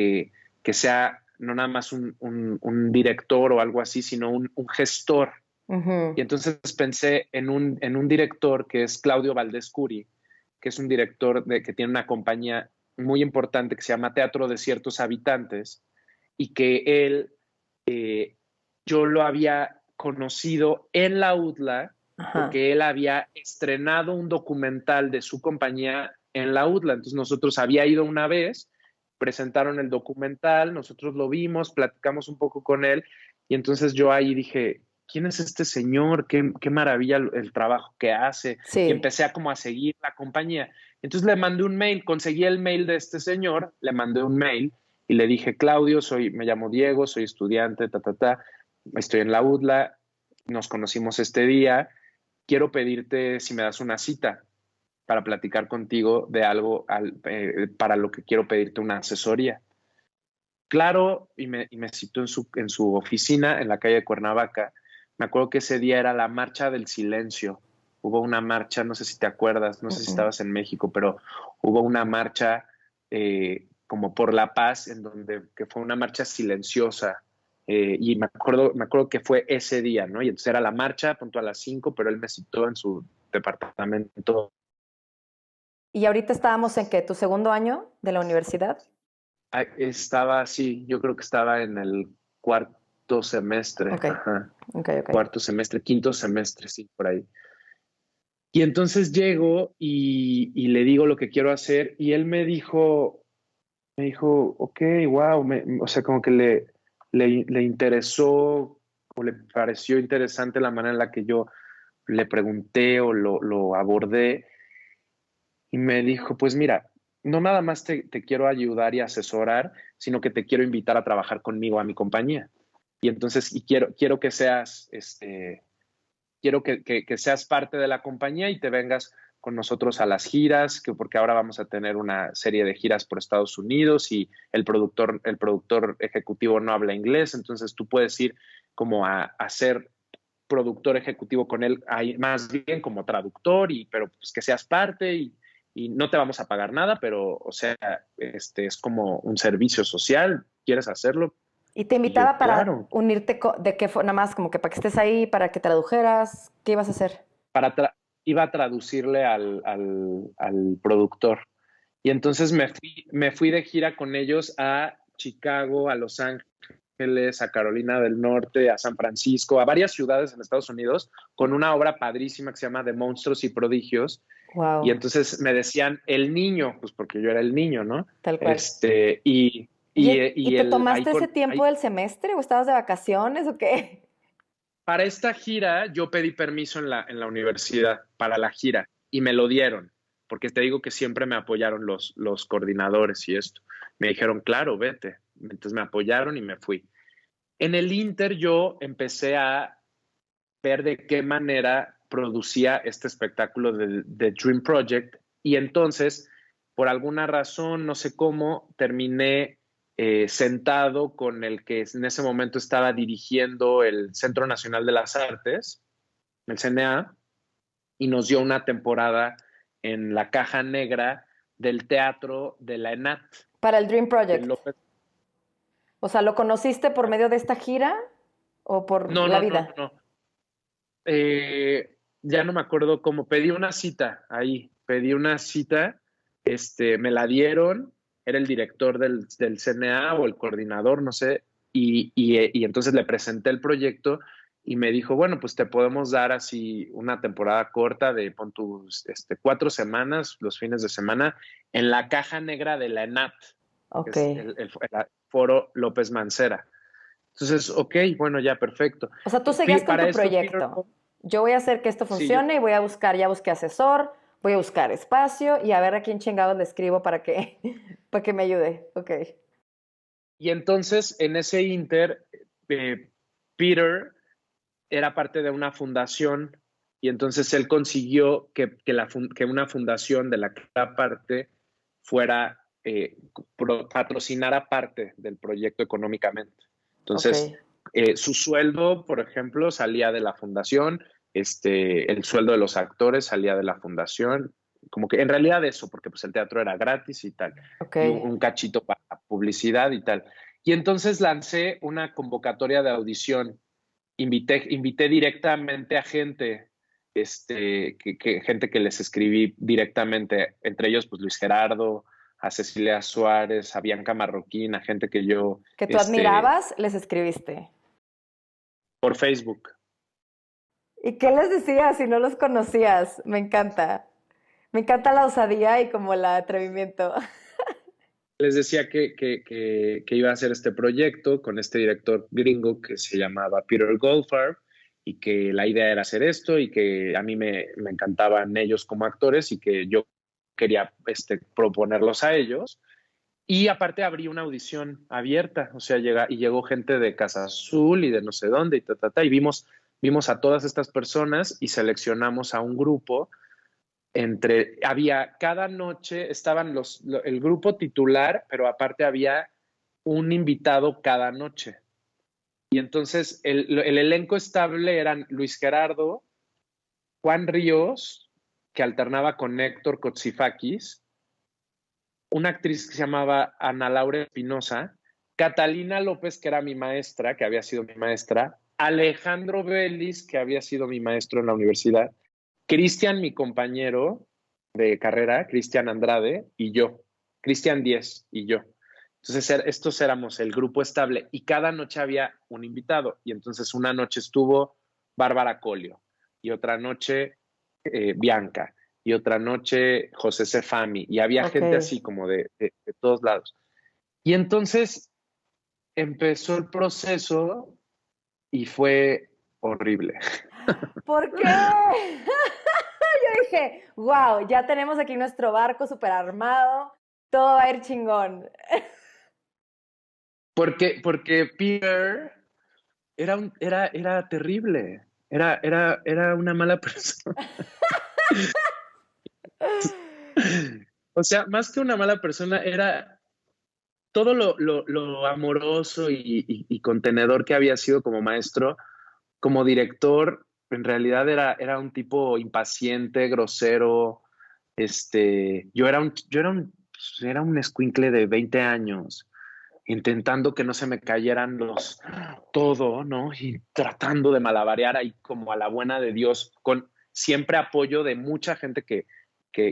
Speaker 2: sea no nada más un director o algo así, sino un gestor. Y
Speaker 1: ujú.
Speaker 2: entonces pensé en un director que es Claudio Valdés Curi, que es un director que tiene una compañía muy importante que se llama Teatro de Ciertos Habitantes y que él, eh, yo lo había conocido en la UDLA
Speaker 1: Ajá.
Speaker 2: porque él había estrenado un documental de su compañía en la UDLA. Entonces nosotros había ido una vez, presentaron el documental, nosotros lo vimos, platicamos un poco con él y entonces yo ahí dije, ¿quién es este señor? Qué maravilla el trabajo que hace. Y
Speaker 1: Sí.
Speaker 2: empecé a como a seguir la compañía. Entonces le mandé un mail, conseguí el mail de este señor, le mandé un mail y le dije, Claudio, me llamo Diego, soy estudiante, estoy en la UDLA, nos conocimos este día, quiero pedirte si me das una cita para platicar contigo de algo para lo que quiero pedirte una asesoría. Claro, y me citó en su oficina en la calle de Cuernavaca. Me acuerdo que ese día era la marcha del silencio. Hubo una marcha, no sé si te acuerdas, no sé si
Speaker 1: Mm,
Speaker 2: estabas en México, pero hubo una marcha como por la paz, que fue una marcha silenciosa. Y me acuerdo que fue ese día, ¿no? Y entonces era la marcha, punto a las 5, pero él me citó en su departamento.
Speaker 1: ¿Y ahorita estábamos en qué? ¿Tu segundo año de la universidad?
Speaker 2: Estaba así, yo creo que estaba en el cuarto semestre,
Speaker 1: Ok,
Speaker 2: ajá,
Speaker 1: ok, ok.
Speaker 2: cuarto semestre, quinto semestre, sí, por ahí. Y entonces llego y le digo lo que quiero hacer y él me dijo, ok, wow, o sea, como que le interesó o le pareció interesante la manera en la que yo le pregunté o lo abordé y me dijo, pues mira, no nada más te quiero ayudar y asesorar, sino que te quiero invitar a trabajar conmigo a mi compañía. Y entonces, quiero que seas, quiero que seas parte de la compañía y te vengas con nosotros a las giras, porque ahora vamos a tener una serie de giras por Estados Unidos y el productor ejecutivo no habla inglés, entonces tú puedes ir como a ser productor ejecutivo con él, más bien como traductor, pero pues que seas parte y no te vamos a pagar nada, pero o sea, es como un servicio social, ¿quieres hacerlo?
Speaker 1: ¿Y te
Speaker 2: Y yo,
Speaker 1: invitaba para
Speaker 2: claro,
Speaker 1: unirte de qué nada más como que para que estés ahí, para que tradujeras? ¿Qué ibas a hacer?
Speaker 2: para iba a traducirle al productor. Y entonces me fui de gira con ellos a Chicago, a Los Ángeles, a Carolina del Norte, a San Francisco, a varias ciudades en Estados Unidos, con una obra padrísima que se llama De Monstruos y Prodigios. Y
Speaker 1: Wow,
Speaker 2: entonces me decían el niño, pues porque yo era el niño, ¿no?
Speaker 1: tal cual. ¿Y
Speaker 2: Y
Speaker 1: te
Speaker 2: ahí
Speaker 1: tomaste ese
Speaker 2: ahí
Speaker 1: tiempo del semestre o estabas de vacaciones o qué?
Speaker 2: para esta gira yo pedí permiso en la universidad para la gira y me lo dieron, porque te digo que siempre me apoyaron los coordinadores y esto. Me dijeron, claro, vete. Entonces me apoyaron y me fui. En el Inter yo empecé a ver de qué manera producía este espectáculo de Dream Project y entonces, por alguna razón, no sé cómo, terminé sentado con el que en ese momento estaba dirigiendo el Centro Nacional de las Artes, el CNA, y nos dio una temporada en la caja negra del teatro de la ENAT,
Speaker 1: Para el Dream
Speaker 2: de
Speaker 1: Project.
Speaker 2: López.
Speaker 1: O sea, ¿lo conociste por medio de esta gira o por
Speaker 2: No,
Speaker 1: la
Speaker 2: no, no,
Speaker 1: vida?
Speaker 2: no. Ya no me acuerdo cómo, pedí una cita ahí, pedí una cita me la dieron, era el director del CNA o el coordinador, no sé, y entonces le presenté el proyecto y me dijo, bueno, pues te podemos dar así una temporada corta de, pon tus 4 semanas, los fines de semana, en la caja negra de la ENAT, que
Speaker 1: Ok.
Speaker 2: es el Foro López Mancera. Entonces, ok, bueno, ya, perfecto.
Speaker 1: O sea, tú seguías con
Speaker 2: Para
Speaker 1: tu
Speaker 2: esto, Peter,
Speaker 1: proyecto. Yo voy a hacer que esto
Speaker 2: sí, yo,
Speaker 1: funcione y voy a buscar, ya busqué asesor, voy a buscar espacio y a ver a quién chingados le escribo para que, para que me ayude. Ok.
Speaker 2: y entonces en ese inter, eh, Peter era parte de una fundación y entonces él consiguió que una fundación de la que era parte fuera, patrocinara parte del proyecto económicamente.
Speaker 1: Ok.
Speaker 2: Entonces, su sueldo, por ejemplo, salía de la fundación, el sueldo de los actores salía de la fundación, como que en realidad eso, porque pues el teatro era gratis y tal,
Speaker 1: Ok.
Speaker 2: y un cachito para publicidad y tal. Y entonces lancé una convocatoria de audición. Invité directamente a gente, gente que les escribí directamente, entre ellos pues Luis Gerardo, a Cecilia Suárez, a Bianca Marroquín, a gente que yo,
Speaker 1: Que tú admirabas, les escribiste.
Speaker 2: por Facebook.
Speaker 1: ¿Y qué les decías si no los conocías? Me encanta. Me encanta la osadía y como el atrevimiento.
Speaker 2: Les decía que iba a hacer este proyecto con este director gringo que se llamaba Peter Goldfarb y que la idea era hacer esto y que a mí me encantaban ellos como actores y que yo quería proponerlos a ellos. Y aparte abrí una audición abierta, o sea, llegó gente de Casa Azul y de no sé dónde y vimos a todas estas personas y seleccionamos a un grupo. Cada noche estaban el grupo titular, pero aparte había un invitado cada noche. Y entonces el elenco estable eran Luis Gerardo, Juan Ríos, que alternaba con Héctor Kotsifakis, una actriz que se llamaba Ana Laura Espinosa, Catalina López, que era mi maestra, que había sido mi maestra, Alejandro Vélez, que había sido mi maestro en la universidad, Cristian, mi compañero de carrera, Cristian Andrade, y yo, Cristian Díez y yo. Entonces, estos éramos el grupo estable y cada noche había un invitado. Y entonces una noche estuvo Bárbara Colio y otra noche Bianca y otra noche José Cefami y había
Speaker 1: Ok.
Speaker 2: gente así como de todos lados. Y entonces empezó el proceso y fue horrible.
Speaker 1: ¿Por qué? Yo dije, wow, ya tenemos aquí nuestro barco súper armado, todo va a ir chingón.
Speaker 2: Porque Peter era terrible, era una mala persona. O sea, más que una mala persona, era todo lo amoroso y contenedor que había sido como maestro, como director, en realidad era un tipo impaciente, grosero. Yo era un escuincle de 20 años, intentando que no se me cayeran todo, ¿no? Y tratando de malabarear ahí como a la buena de Dios, con siempre apoyo de mucha gente que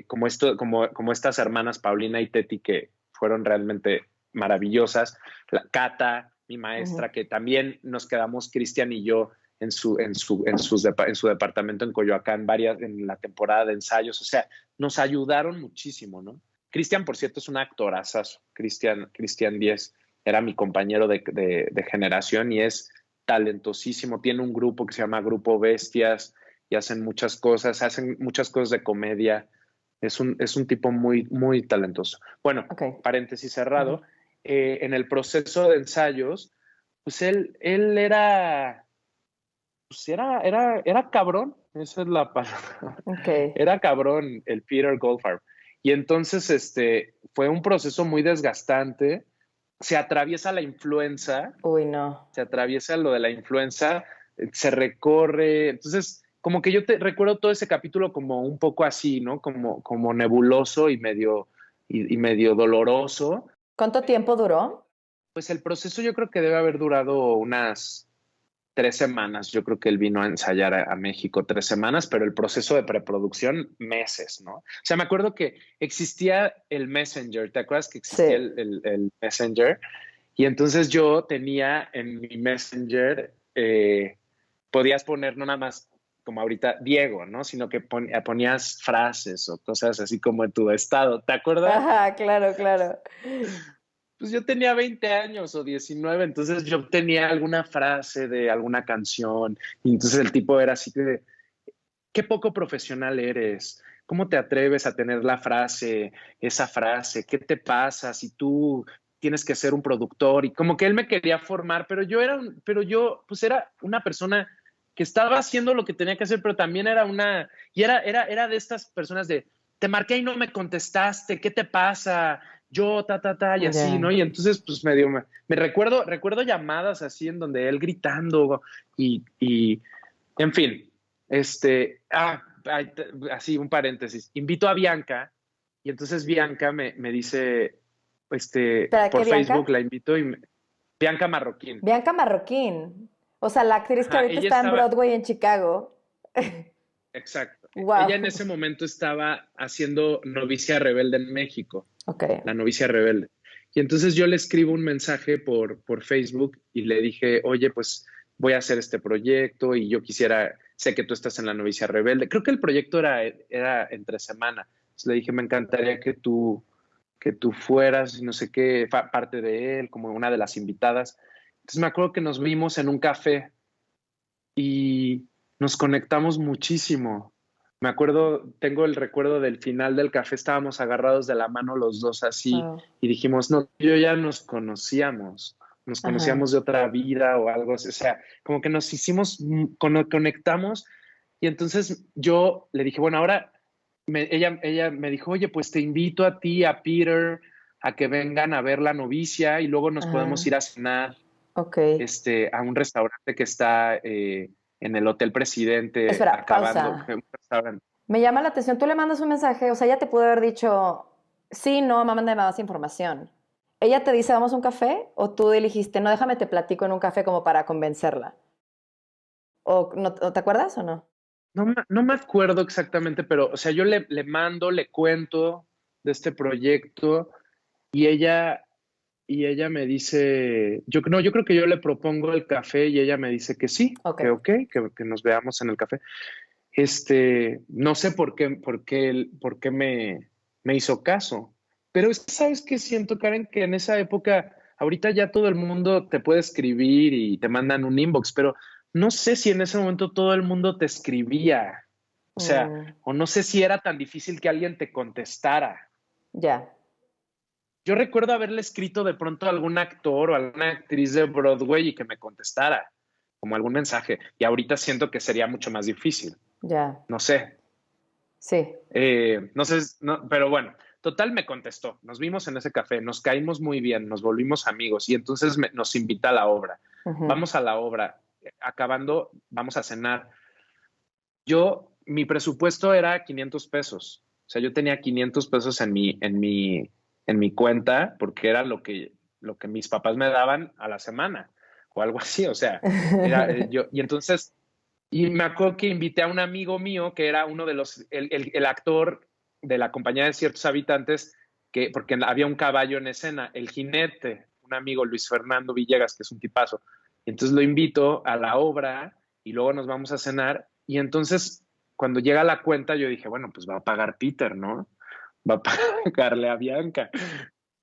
Speaker 2: como estas hermanas Paulina y Teti, que fueron realmente maravillosas, la Cata, mi
Speaker 1: Ujú.
Speaker 2: maestra, que también nos quedamos, Cristian y yo, en su departamento en Coyoacán, en la temporada de ensayos, o sea, nos ayudaron muchísimo, ¿no? Cristian, por cierto, es un actorazazo, Cristian Díez, era mi compañero de generación y es talentosísimo, tiene un grupo que se llama Grupo Bestias y hacen muchas cosas de comedia, es un tipo muy, muy talentoso. Bueno,
Speaker 1: Ok.
Speaker 2: paréntesis
Speaker 1: Ujú.
Speaker 2: cerrado, en el proceso de ensayos, pues él era, pues era cabrón, esa es la palabra.
Speaker 1: Ok.
Speaker 2: Era cabrón el Peter Goldfarb. Y entonces fue un proceso muy desgastante. Se atraviesa la influenza,
Speaker 1: Uy, no.
Speaker 2: se atraviesa lo de la influenza, se recorre. Entonces, como que yo te recuerdo todo ese capítulo como un poco así, ¿no? Como nebuloso y medio doloroso.
Speaker 1: ¿Cuánto tiempo duró?
Speaker 2: Pues el proceso yo creo que debe haber durado unas 3 semanas. Yo creo que él vino a ensayar a México 3 semanas, pero el proceso de preproducción, meses, ¿no? O sea, me acuerdo que existía el Messenger. ¿Te acuerdas que existía
Speaker 1: Sí.
Speaker 2: el Messenger? Y entonces yo tenía en mi Messenger, podías poner no nada más como ahorita Diego, ¿no? Sino que ponías frases o cosas así como en tu estado. ¿Te acuerdas?
Speaker 1: Ajá, claro, claro.
Speaker 2: Pues yo tenía 20 años o 19, entonces yo tenía alguna frase de alguna canción, y entonces el tipo era así de, qué poco profesional eres, ¿cómo te atreves a tener la frase, esa frase? ¿Qué te pasa si tú tienes que ser un productor? Y como que él me quería formar, pero yo pues era una persona que estaba haciendo lo que tenía que hacer, pero también era de estas personas de, te marqué y no me contestaste, ¿qué te pasa? Yo, y así,
Speaker 1: Ya.
Speaker 2: ¿no? Y entonces, pues me recuerdo llamadas así en donde él gritando y en fin, así un paréntesis, invito a Bianca y entonces Bianca me dice,
Speaker 1: ¿Espera, qué
Speaker 2: por Facebook
Speaker 1: Bianca?
Speaker 2: la invito Bianca Marroquín.
Speaker 1: Bianca Marroquín. O sea, la actriz que
Speaker 2: Ajá,
Speaker 1: ahorita
Speaker 2: ella
Speaker 1: está en
Speaker 2: estaba,
Speaker 1: Broadway en Chicago.
Speaker 2: exacto, ella en
Speaker 1: Wow.
Speaker 2: ese momento estaba haciendo Novicia Rebelde en México,
Speaker 1: Ok.
Speaker 2: la Novicia Rebelde. Y entonces yo le escribo un mensaje por Facebook y le dije, oye, pues voy a hacer este proyecto y yo quisiera, sé que tú estás en la Novicia Rebelde. Creo que el proyecto era entre semana. Entonces le dije, me encantaría que tú fueras, no sé qué, parte de él, como una de las invitadas. Entonces me acuerdo que nos vimos en un café y nos conectamos muchísimo. Me acuerdo, tengo el recuerdo del final del café, estábamos agarrados de la mano los dos así
Speaker 1: Wow.
Speaker 2: y dijimos, no, yo ya nos
Speaker 1: Ajá.
Speaker 2: conocíamos de otra vida o algo, o sea, como que nos hicimos, conectamos y entonces yo le dije, bueno, ahora ella me dijo, oye, pues te invito a ti, a Peter, a que vengan a ver la novicia y luego nos podemos
Speaker 1: Ajá.
Speaker 2: ir a cenar
Speaker 1: Ok.
Speaker 2: a un restaurante que está en el Hotel Presidente,
Speaker 1: Espera,
Speaker 2: acabando,
Speaker 1: pausa.
Speaker 2: un restaurante.
Speaker 1: Me llama la atención. Tú le mandas un mensaje, o sea, ella te pudo haber dicho, sí, no, mándame más información. ¿Ella te dice, vamos a un café? ¿O tú le dijiste, no, déjame te platico en un café como para convencerla? ¿O no, te acuerdas o no?
Speaker 2: No me acuerdo exactamente, pero, o sea, yo le mando, le cuento de este proyecto y ella me dice, yo creo que yo le propongo el café y ella me dice que sí,
Speaker 1: Ok.
Speaker 2: que ok, que nos veamos en el café. No sé por qué me hizo caso, pero es que, ¿sabes qué siento, Karen? Que en esa época, ahorita ya todo el mundo te puede escribir y te mandan un inbox, pero no sé si en ese momento todo el mundo te escribía, o sea,
Speaker 1: Mm,
Speaker 2: o no sé si era tan difícil que alguien te contestara.
Speaker 1: ya.
Speaker 2: Yo recuerdo haberle escrito de pronto a algún actor o a alguna actriz de Broadway y que me contestara, como algún mensaje, y ahorita siento que sería mucho más difícil,
Speaker 1: Ya.
Speaker 2: no sé.
Speaker 1: Sí.
Speaker 2: No sé, no, pero bueno, total me contestó. Nos vimos en ese café, nos caímos muy bien, nos volvimos amigos y entonces nos invita a la obra.
Speaker 1: Ujú.
Speaker 2: Vamos a la obra, acabando, vamos a cenar. Mi presupuesto era 500 pesos. O sea, yo tenía 500 pesos en mi cuenta porque era lo que mis papás me daban a la semana o algo así. O sea, y entonces y me acuerdo que invité a un amigo mío que era uno de el actor de la compañía de ciertos habitantes, porque había un caballo en escena, el jinete, un amigo, Luis Fernando Villegas, que es un tipazo. Entonces lo invito a la obra y luego nos vamos a cenar. Y entonces, cuando llega la cuenta, yo dije, bueno, pues va a pagar Peter, ¿no? Va a pagarle a Bianca.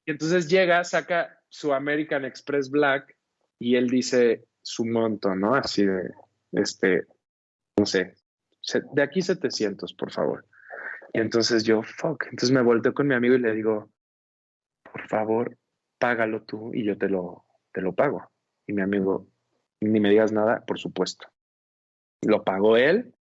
Speaker 2: Y entonces llega, saca su American Express Black y él dice su monto, ¿no? Así de, no sé, de aquí 700, por favor. Y entonces yo, fuck. Entonces me volteo con mi amigo y le digo, por favor, págalo tú y yo te lo pago. Y mi amigo, ni me digas nada, por supuesto. Lo pagó él,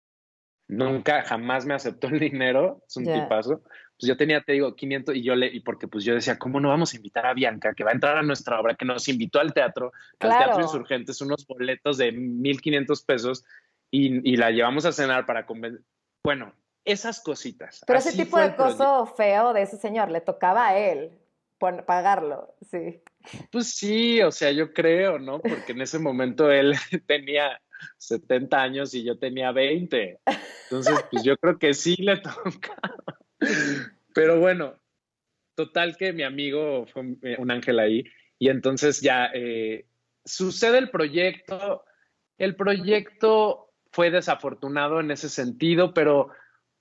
Speaker 2: nunca, jamás me aceptó el dinero, es un
Speaker 1: Ya.
Speaker 2: tipazo. Pues yo tenía, te digo, 500 y porque pues yo decía, ¿cómo no vamos a invitar a Bianca, que va a entrar a nuestra obra, que nos invitó al Teatro
Speaker 1: Claro.
Speaker 2: Insurgentes, unos boletos de 1,500 pesos y la llevamos a cenar para convencer? Bueno, esas cositas.
Speaker 1: Pero ese
Speaker 2: Así
Speaker 1: tipo
Speaker 2: fue
Speaker 1: de
Speaker 2: el proyecto.
Speaker 1: coso feo de ese señor le tocaba a él pagarlo. Sí.
Speaker 2: Pues sí, o sea, yo creo, ¿no? Porque en ese momento él tenía 70 años y yo tenía 20. Entonces, pues yo creo que sí le toca. Pero bueno, total que mi amigo fue un ángel ahí y entonces ya sucede el proyecto. El proyecto fue desafortunado en ese sentido, pero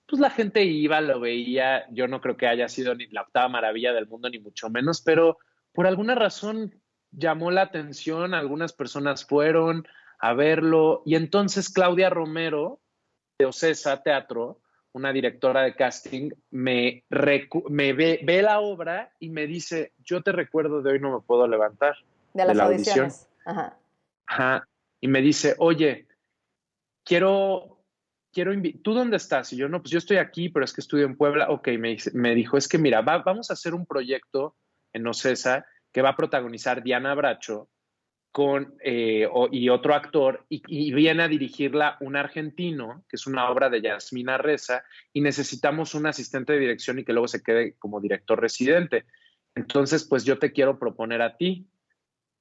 Speaker 2: pues la gente iba, lo veía. Yo no creo que haya sido ni la octava maravilla del mundo, ni mucho menos, pero por alguna razón llamó la atención. Algunas personas fueron a verlo y entonces Claudia Romero de Ocesa Teatro, una directora de casting, me ve la obra y me dice, yo te recuerdo de Hoy no me puedo levantar,
Speaker 1: De
Speaker 2: de
Speaker 1: las
Speaker 2: la audición.
Speaker 1: audiciones. Ajá.
Speaker 2: Ajá. Y me dice, oye, quiero, ¿tú dónde estás? Y yo, no, pues yo estoy aquí, pero es que estudio en Puebla. Ok, me dijo, es que mira, vamos a hacer un proyecto en Ocesa que va a protagonizar Diana Bracho y otro actor, y viene a dirigirla un argentino, que es una obra de Yasmina Reza, y necesitamos un asistente de dirección y que luego se quede como director residente. Entonces, pues yo te quiero proponer a ti.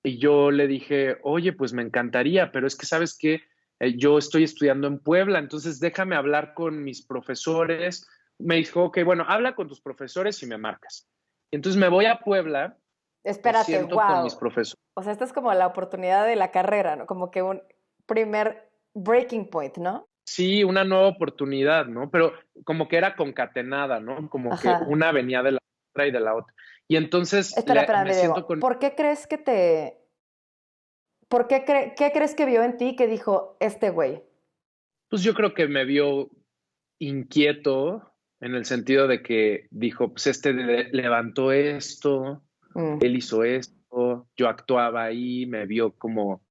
Speaker 2: Y yo le dije, oye, pues me encantaría, pero es que sabes que yo estoy estudiando en Puebla, entonces déjame hablar con mis profesores. Me dijo, ok, bueno, habla con tus profesores y me marcas. Y entonces me voy a Puebla, me
Speaker 1: Espérate,
Speaker 2: siento con mis
Speaker 1: wow.
Speaker 2: profesores.
Speaker 1: O sea, esta es como la oportunidad de la carrera, ¿no? Como que un primer breaking point, ¿no?
Speaker 2: Sí, una nueva oportunidad, ¿no? Pero como que era concatenada, ¿no? Como que
Speaker 1: Ajá.
Speaker 2: una venía de la otra y de la otra. Y entonces
Speaker 1: Espera, espera,
Speaker 2: me siento
Speaker 1: Diego.
Speaker 2: con...
Speaker 1: ¿Por qué crees que qué crees que vio en ti que dijo este güey?
Speaker 2: Pues yo creo que me vio inquieto en el sentido de que dijo, pues levantó esto,
Speaker 1: Mm,
Speaker 2: él hizo esto, yo actuaba ahí, me vio como,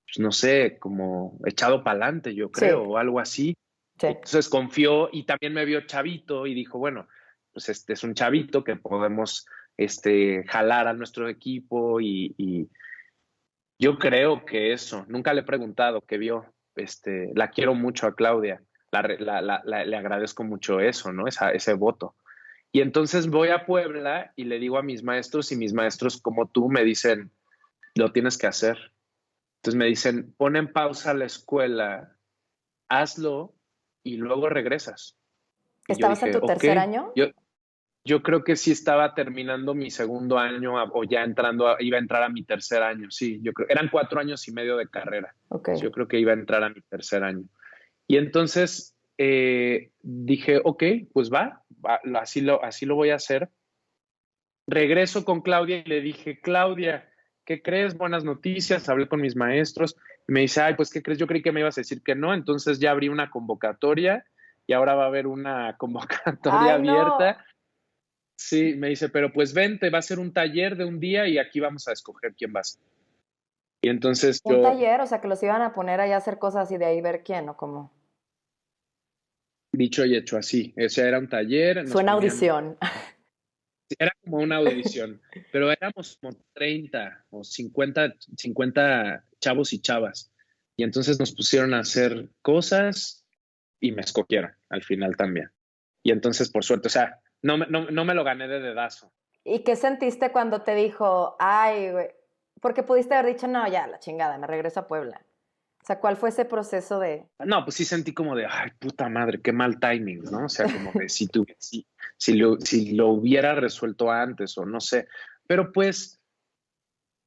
Speaker 2: pues no sé, como echado para adelante, yo
Speaker 1: sí,
Speaker 2: creo, o algo así.
Speaker 1: sí.
Speaker 2: Entonces confió y también me vio chavito y dijo, bueno, pues este es un chavito que podemos jalar a nuestro equipo y yo creo que eso, nunca le he preguntado qué vio, la quiero mucho a Claudia, le agradezco mucho eso, ¿no? Ese voto. Y entonces voy a Puebla y le digo a mis maestros y mis maestros como tú me dicen, lo tienes que hacer. Entonces me dicen, pon en pausa la escuela, hazlo y luego regresas. Y yo
Speaker 1: ¿Estabas en
Speaker 2: dije,
Speaker 1: tu
Speaker 2: ok,
Speaker 1: tercer año?
Speaker 2: yo, yo creo que sí estaba terminando mi segundo año o ya iba a entrar a mi tercer año, sí, yo creo, eran 4 años y medio de carrera,
Speaker 1: Ok.
Speaker 2: yo creo que iba a entrar a mi tercer año. Y entonces dije, ok, pues así lo voy a hacer. Regreso con Claudia y le dije, Claudia, ¿qué crees? Buenas noticias, hablé con mis maestros y me dice, ay, pues ¿qué crees? Yo creí que me ibas a decir que no, entonces ya abrí una convocatoria y ahora va a haber una convocatoria
Speaker 1: Ay, no.
Speaker 2: abierta. Sí, me dice, pero pues vente, va a ser un taller de un día y aquí vamos a escoger quién va a ser. Y entonces
Speaker 1: Un
Speaker 2: yo,
Speaker 1: taller, o sea, que los iban a poner ahí a hacer cosas y de ahí ver quién o cómo.
Speaker 2: dicho y hecho así, ese era un taller, nos
Speaker 1: Suena
Speaker 2: ponían,
Speaker 1: audición.
Speaker 2: era como una audición, pero éramos como 30 o 50 chavos y chavas. Y entonces nos pusieron a hacer cosas y me escogieron al final también. Y entonces, por suerte, o sea, no me lo gané de dedazo.
Speaker 1: ¿Y qué sentiste cuando te dijo, ay, güey? Porque pudiste haber dicho, no, ya, la chingada, me regreso a Puebla. O sea, ¿cuál fue ese proceso de...
Speaker 2: No, pues sí sentí como de, ay, puta madre, qué mal timing, ¿no? O sea, como de si lo hubiera resuelto antes o no sé. Pero pues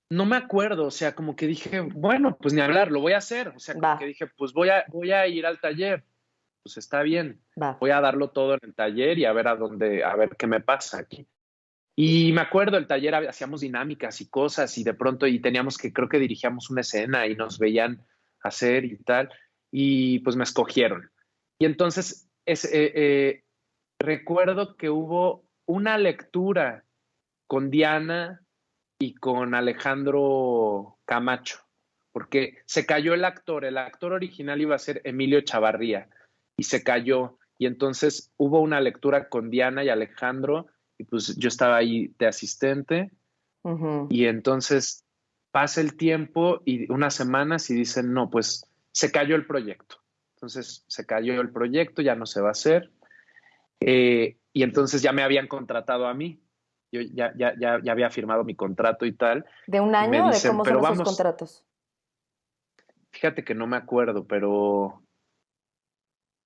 Speaker 2: no me acuerdo, o sea, como que dije, bueno, pues ni hablar, lo voy a hacer. O sea,
Speaker 1: Va,
Speaker 2: como que dije, pues voy a ir al taller, pues está bien,
Speaker 1: va.
Speaker 2: voy a darlo todo en el taller y a ver a ver qué me pasa aquí. Y me acuerdo, el taller hacíamos dinámicas y cosas y de pronto y teníamos que, creo que dirigíamos una escena y nos veían hacer y tal, y pues me escogieron. Y entonces recuerdo que hubo una lectura con Diana y con Alejandro Camacho, porque se cayó el actor original iba a ser Emilio Chavarría y se cayó. Y entonces hubo una lectura con Diana y Alejandro y pues yo estaba ahí de asistente
Speaker 1: Ujú.
Speaker 2: y entonces pasa el tiempo y unas semanas y dicen, no, pues se cayó el proyecto. Entonces se cayó el proyecto, ya no se va a hacer. Y entonces ya me habían contratado a mí. Yo ya había firmado mi contrato y tal.
Speaker 1: ¿De un
Speaker 2: Y me
Speaker 1: año o de
Speaker 2: dicen,
Speaker 1: cómo son
Speaker 2: pero
Speaker 1: esos
Speaker 2: vamos,
Speaker 1: contratos?
Speaker 2: Fíjate que no me acuerdo, pero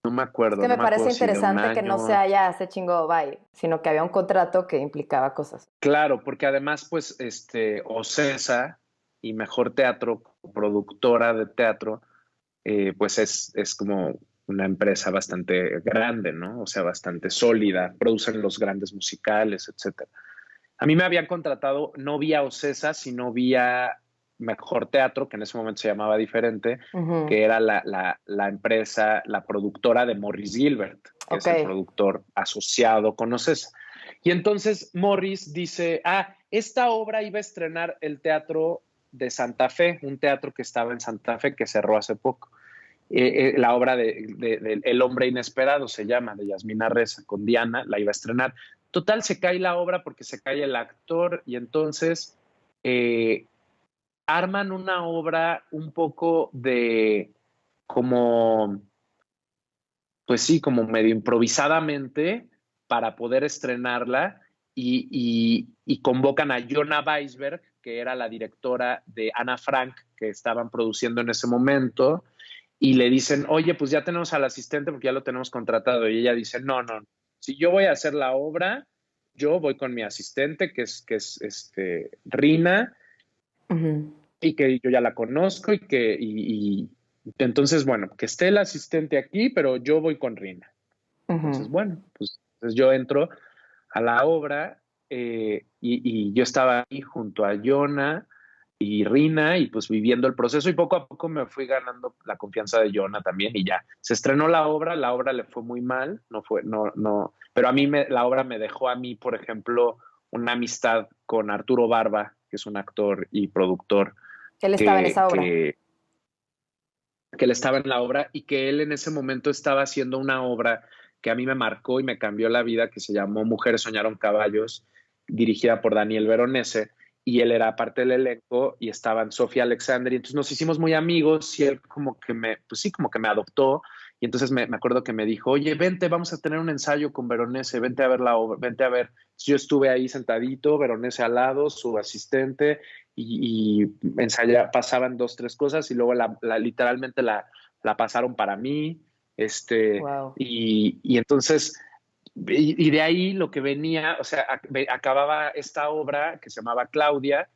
Speaker 2: no me
Speaker 1: Es
Speaker 2: acuerdo,
Speaker 1: que
Speaker 2: no
Speaker 1: me
Speaker 2: me acuerdo
Speaker 1: parece
Speaker 2: si de un
Speaker 1: interesante que no
Speaker 2: año.
Speaker 1: sea ya hace chingo bye, sino que había un contrato que implicaba cosas.
Speaker 2: Claro, porque además, pues, Ocesa y Mejor Teatro, productora de teatro, pues es como una empresa bastante grande, ¿no? O sea, bastante sólida, producen los grandes musicales, etcétera. A mí me habían contratado no vía Ocesa, sino vía Mejor Teatro, que en ese momento se llamaba diferente,
Speaker 1: Ujú.
Speaker 2: que era la empresa, la productora de Morris Gilbert, que
Speaker 1: Ok.
Speaker 2: es el productor asociado con Ocesa. Y entonces Morris dice, esta obra iba a estrenar el Teatro de Santa Fe, un teatro que estaba en Santa Fe, que cerró hace poco. La obra de El hombre inesperado se llama, de Yasmina Reza, con Diana, la iba a estrenar. Total, se cae la obra porque se cae el actor y entonces eh, arman una obra un poco de como, pues sí, como medio improvisadamente para poder estrenarla y convocan a Jonna Weisberg, que era la directora de Ana Frank, que estaban produciendo en ese momento, y le dicen, oye, pues ya tenemos al asistente porque ya lo tenemos contratado. Y ella dice, no, no, si yo voy a hacer la obra, yo voy con mi asistente, que es Rina,
Speaker 1: Ujú,
Speaker 2: y que yo ya la conozco entonces, bueno, que esté el asistente aquí, pero yo voy con Rina. Entonces,
Speaker 1: ujú.
Speaker 2: bueno, pues entonces yo entro a la obra y yo estaba ahí junto a Jonah y Rina y pues viviendo el proceso y poco a poco me fui ganando la confianza de Jonah también y ya. Se estrenó la obra le fue muy mal, no fue, no, no, pero a mí la obra me dejó a mí, por ejemplo, una amistad con Arturo Barba, que es un actor y productor
Speaker 1: Él estaba en
Speaker 2: que,
Speaker 1: esa obra.
Speaker 2: que, que él estaba en la obra y que él en ese momento estaba haciendo una obra que a mí me marcó y me cambió la vida, que se llamó Mujeres soñaron caballos, dirigida por Daniel Veronese, y él era parte del elenco y estaban Sofía Alexander, y entonces nos hicimos muy amigos y él como que pues sí, como que me adoptó, y entonces me acuerdo que me dijo, oye, vente, vamos a tener un ensayo con Veronese, vente a ver la obra, vente a ver. Yo estuve ahí sentadito, Veronese al lado, su asistente, pasaban dos, tres cosas y luego literalmente la pasaron para mí, este,
Speaker 1: Wow.
Speaker 2: y entonces, y de ahí lo que venía, o sea, acababa esta obra que se llamaba Claudia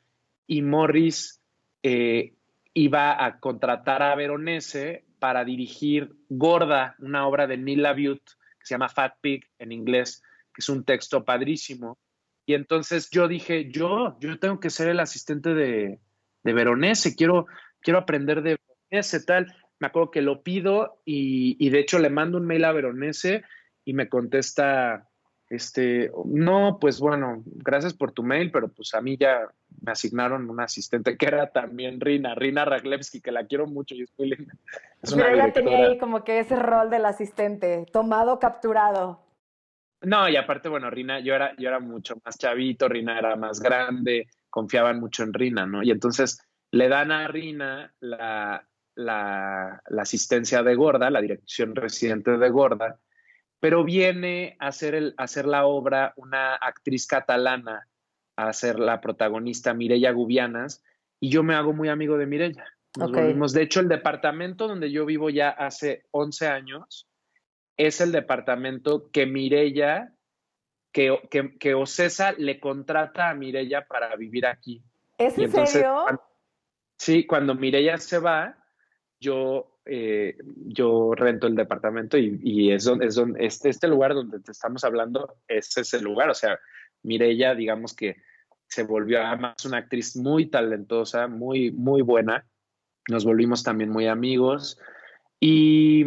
Speaker 2: y Morris eh, iba a contratar a Veronese para dirigir Gorda, una obra de Neil LaBute que se llama Fat Pig en inglés, que es un texto padrísimo. Y entonces yo dije, yo tengo que ser el asistente de Veronese, quiero aprender de Veronese, tal. Me acuerdo que lo pido y de hecho le mando un mail a Veronese y me contesta, no, pues bueno, gracias por tu mail, pero pues a mí ya me asignaron un asistente que era también Rina Raglevsky, que la quiero mucho y es muy linda. Es una
Speaker 1: Pero ella tenía
Speaker 2: directora.
Speaker 1: ahí como que ese rol del asistente, tomado, capturado.
Speaker 2: No, y aparte, bueno, Rina, yo era mucho más chavito, Rina era más grande, confiaban mucho en Rina, ¿no? Y entonces le dan a Rina la asistencia de Gorda, la dirección residente de Gorda, pero viene a hacer la obra una actriz catalana, a ser la protagonista Mireia Gubianas, y yo me hago muy amigo de Mireia. Nos
Speaker 1: Ok.
Speaker 2: volvimos, de hecho, el departamento donde yo vivo ya hace 11 años es el departamento que Mireia, que Ocesa le contrata a Mireia para vivir aquí.
Speaker 1: ¿Es
Speaker 2: Y
Speaker 1: en
Speaker 2: entonces,
Speaker 1: serio?
Speaker 2: sí, cuando Mireia se va, yo rento el departamento y es donde este lugar donde te estamos hablando, ese es el lugar. O sea, Mireia, digamos que se volvió además una actriz muy talentosa, muy, muy buena. Nos volvimos también muy amigos. Y,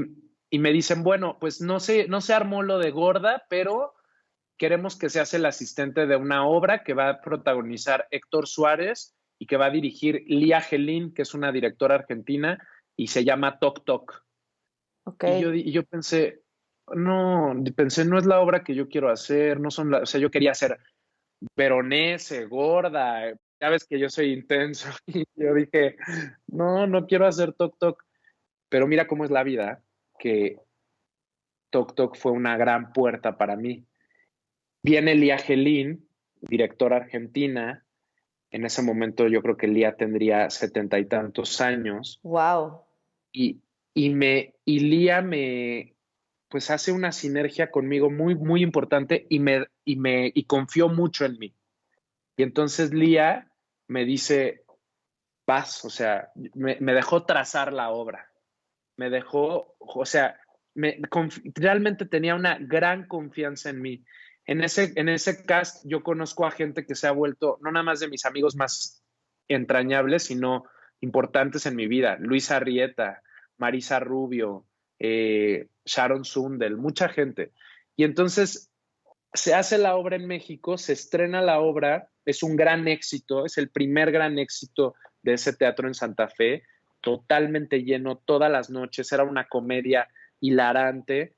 Speaker 2: y me dicen, bueno, pues no se armó lo de Gorda, pero queremos que seas el asistente de una obra que va a protagonizar Héctor Suárez y que va a dirigir Lía Gelín, que es una directora argentina, y se llama Toc Toc.
Speaker 1: Ok.
Speaker 2: Y yo pensé, no es la obra que yo quiero hacer, no son o sea, yo quería hacer Veronese, Gorda, ya ves que yo soy intenso, y yo dije, no quiero hacer Toc Toc, pero mira cómo es la vida, que Toc Toc fue una gran puerta para mí. Viene Lía Gelín, directora argentina. En ese momento yo creo que Lía tendría 70 y tantos años.
Speaker 1: Wow.
Speaker 2: y, y Lía pues hace una sinergia conmigo muy, muy importante y confió mucho en mí. Y entonces Lía me dice, vas, o sea, me dejó trazar la obra, me dejó, o sea, realmente tenía una gran confianza en mí. En ese cast yo conozco a gente que se ha vuelto, no nada más de mis amigos más entrañables, sino importantes en mi vida. Luis Arrieta, Marisa Rubio, Sharon Sundel, mucha gente. Y entonces se hace la obra en México, se estrena la obra, es un gran éxito, es el primer gran éxito de ese teatro en Santa Fe, totalmente lleno todas las noches, era una comedia hilarante.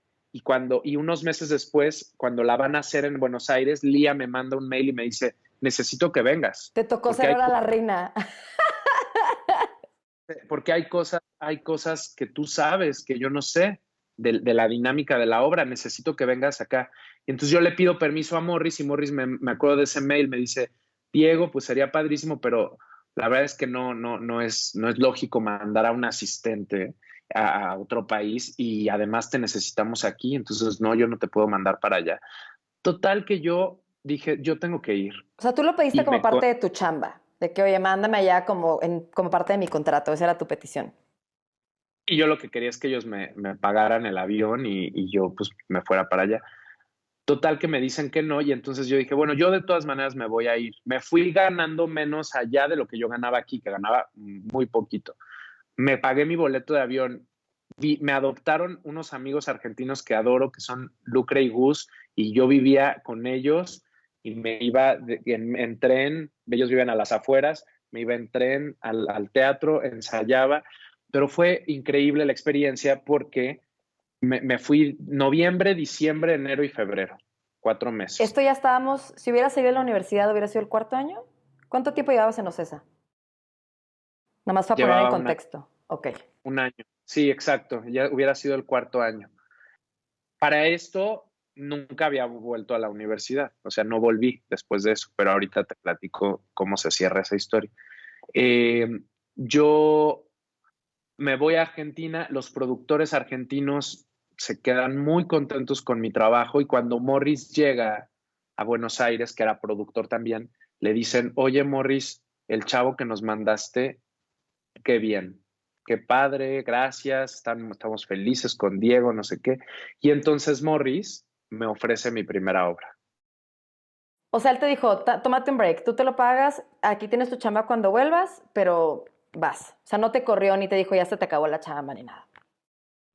Speaker 2: Y unos meses después, cuando la van a hacer en Buenos Aires, Lía me manda un mail y me dice, necesito que vengas,
Speaker 1: Te tocó
Speaker 2: porque
Speaker 1: ser
Speaker 2: hay,
Speaker 1: ahora la reina.
Speaker 2: porque hay cosas que tú sabes que yo no sé de la dinámica de la obra, necesito que vengas acá. Y entonces yo le pido permiso a Morris y Morris me acuerdo de ese mail, me dice, Diego, pues sería padrísimo, pero la verdad es que no es lógico mandar a un asistente a otro país y además te necesitamos aquí, entonces no, yo no te puedo mandar para allá. Total que yo dije, yo tengo que ir.
Speaker 1: O sea, tú lo pediste
Speaker 2: Y
Speaker 1: como parte de tu chamba, de que, oye, mándame allá como parte de mi contrato, esa era tu petición.
Speaker 2: y yo lo que quería es que ellos me pagaran el avión y yo pues me fuera para allá. Total que me dicen que no y entonces yo dije, bueno, yo de todas maneras me voy a ir. Me fui ganando menos allá de lo que yo ganaba aquí, que ganaba muy poquito. Me pagué mi boleto de avión. Me adoptaron unos amigos argentinos que adoro, que son Lucre y Gus, y yo vivía con ellos y me iba en tren, ellos viven a las afueras, me iba en tren al teatro, ensayaba, pero fue increíble la experiencia porque me fui noviembre, diciembre, enero y febrero, 4 meses.
Speaker 1: Esto ya estábamos, si hubieras seguido en la universidad, ¿hubiera sido el cuarto año? ¿Cuánto tiempo llevabas en OCESA? Nada más para poner en
Speaker 2: Llevaba
Speaker 1: contexto. Ok.
Speaker 2: un año. Sí, exacto, ya hubiera sido el cuarto año. Para esto, nunca había vuelto a la universidad, o sea, no volví después de eso, pero ahorita te platico cómo se cierra esa historia. Eh, yo me voy a Argentina, los productores argentinos se quedan muy contentos con mi trabajo y cuando Morris llega a Buenos Aires, que era productor también, le dicen, oye Morris, el chavo que nos mandaste, qué bien, qué padre, gracias, estamos felices con Diego, no sé qué. Y entonces Morris me ofrece mi primera obra.
Speaker 1: O sea, él te dijo, tómate un break, tú te lo pagas, aquí tienes tu chamba cuando vuelvas, pero vas. O sea, no te corrió ni te dijo, ya se te acabó la chamba ni nada.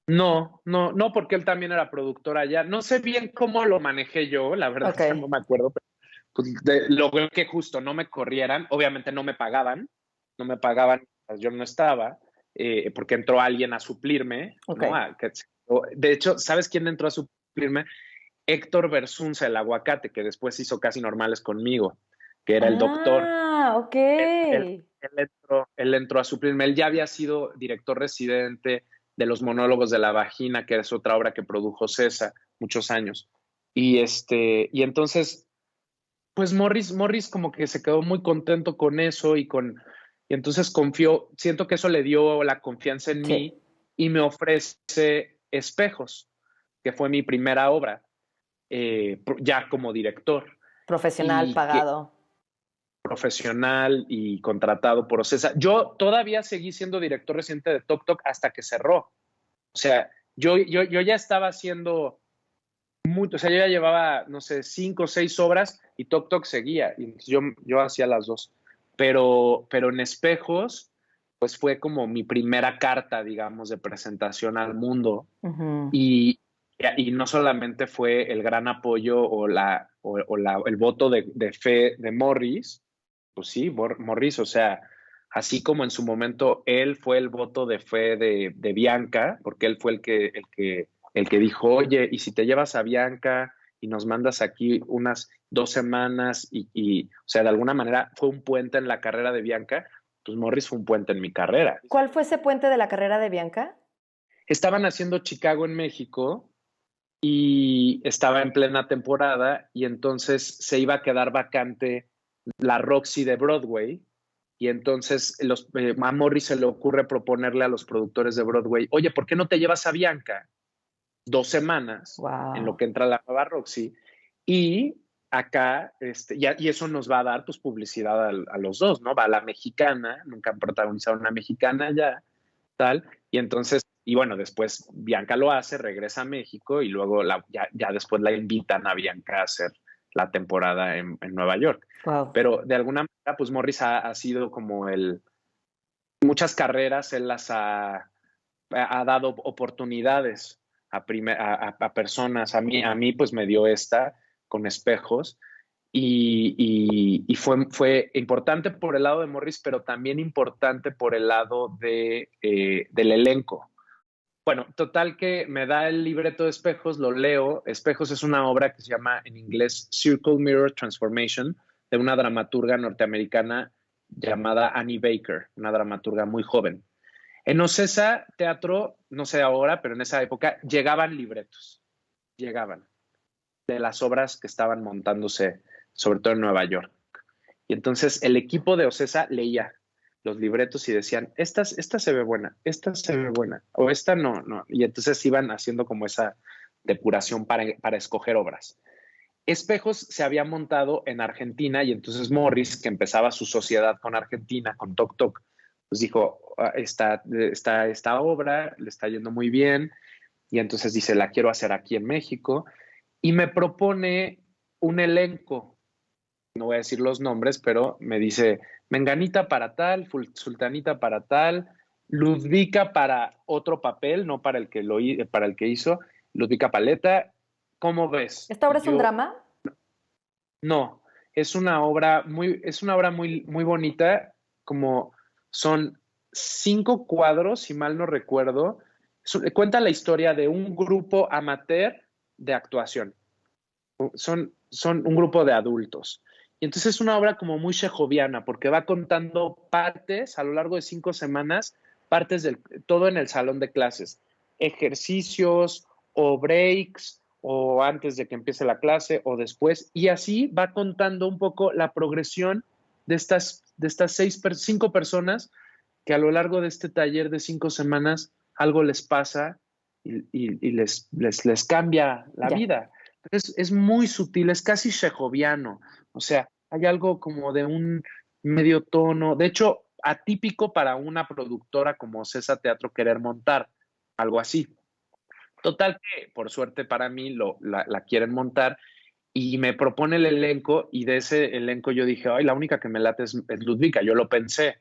Speaker 2: No, no, no, porque él también era productor allá. No sé bien cómo lo manejé yo, la verdad
Speaker 1: Ok.
Speaker 2: es que no me acuerdo, pero pues, logré que justo no me corrieran. Obviamente no me pagaban, yo no estaba, porque entró alguien a suplirme,
Speaker 1: Ok.
Speaker 2: ¿no? De hecho, ¿sabes quién entró a suplirme? Héctor Bersunza, el aguacate, que después hizo Casi Normales conmigo, que era el doctor.
Speaker 1: Ah, ok.
Speaker 2: Él entró a suplirme. Él ya había sido director residente de Los Monólogos de la Vagina, que es otra obra que produjo César muchos años. Y entonces, pues Morris como que se quedó muy contento con eso y entonces confió, siento que eso le dio la confianza en
Speaker 1: Sí.
Speaker 2: mí y me ofrece Espejos, que fue mi primera obra, ya como director
Speaker 1: Profesional,
Speaker 2: y que
Speaker 1: pagado.
Speaker 2: profesional y contratado por OCESA. Yo todavía seguí siendo director reciente de Tok Tok hasta que cerró. O sea, yo ya estaba haciendo mucho, o sea, yo ya llevaba, no sé, 5 o 6 obras y Tok Tok seguía. Y yo hacía las dos. Pero en Espejos, pues fue como mi primera carta, digamos, de presentación al mundo.
Speaker 1: Ujú.
Speaker 2: Y no solamente fue el gran apoyo el voto de fe de Morris, pues sí, Morris, o sea, así como en su momento él fue el voto de fe de Bianca, porque él fue el que dijo, oye, ¿y si te llevas a Bianca y nos mandas aquí unas 2 semanas o sea, de alguna manera fue un puente en la carrera de Bianca, pues Morris fue un puente en mi carrera.
Speaker 1: ¿Cuál fue ese puente de la carrera de Bianca?
Speaker 2: Estaban haciendo Chicago en México y estaba en plena temporada y entonces se iba a quedar vacante la Roxy de Broadway Y entonces a Morris se le ocurre proponerle a los productores de Broadway, oye, ¿por qué no te llevas a Bianca 2 semanas en lo
Speaker 1: Wow.
Speaker 2: que entra la nueva Roxy? Y acá, y eso nos va a dar pues publicidad a los dos, ¿no? Va a la mexicana, nunca han protagonizado una mexicana ya, tal, y entonces, y bueno, después Bianca lo hace, regresa a México y luego ya después la invitan a Bianca a hacer la temporada en Nueva York.
Speaker 1: Wow.
Speaker 2: Pero de alguna manera, pues Morris ha sido como muchas carreras, él ha dado oportunidades a personas, a mí pues me dio esta con espejos y fue importante por el lado de Morris, pero también importante por el lado del elenco. Bueno, total que me da el libreto de Espejos, lo leo. Espejos es una obra que se llama en inglés Circle Mirror Transformation, de una dramaturga norteamericana llamada Annie Baker, una dramaturga muy joven. En Ocesa Teatro, no sé ahora, pero en esa época llegaban libretos, llegaban de las obras que estaban montándose, sobre todo en Nueva York. Y entonces el equipo de Ocesa leía los libretos y decían, esta se ve buena, esta se ve buena, o esta no, no. Y entonces iban haciendo como esa depuración para escoger obras. Espejos se había montado en Argentina y entonces Morris, que empezaba su sociedad con Argentina, con Toc Toc, pues dijo, esta obra le está yendo muy bien y entonces dice, la quiero hacer aquí en México y me propone un elenco, no voy a decir los nombres, pero me dice, Menganita para tal, Sultanita para tal, Ludvika para otro papel, no para para el que hizo, Ludvika Paleta, ¿cómo ves?
Speaker 1: ¿Esta obra
Speaker 2: Y
Speaker 1: es un
Speaker 2: yo,
Speaker 1: drama?
Speaker 2: no, es una obra muy, muy bonita, como son 5 cuadros, si mal no recuerdo. Cuenta la historia de un grupo amateur de actuación. Son un grupo de adultos. Y entonces es una obra como muy chejoviana, porque va contando partes a lo largo de 5 semanas, partes del todo en el salón de clases, ejercicios o breaks, o antes de que empiece la clase o después, y así va contando un poco la progresión de estas 5 personas que a lo largo de este taller de 5 semanas algo les pasa y les cambia la
Speaker 1: Ya.
Speaker 2: vida. Es muy sutil, es casi chejoviano. O sea, hay algo como de un medio tono, de hecho, atípico para una productora como César Teatro querer montar algo así. Total que, por suerte para mí, la quieren montar y me propone el elenco y de ese elenco yo dije, ay, la única que me late es Ludvika. Yo lo pensé,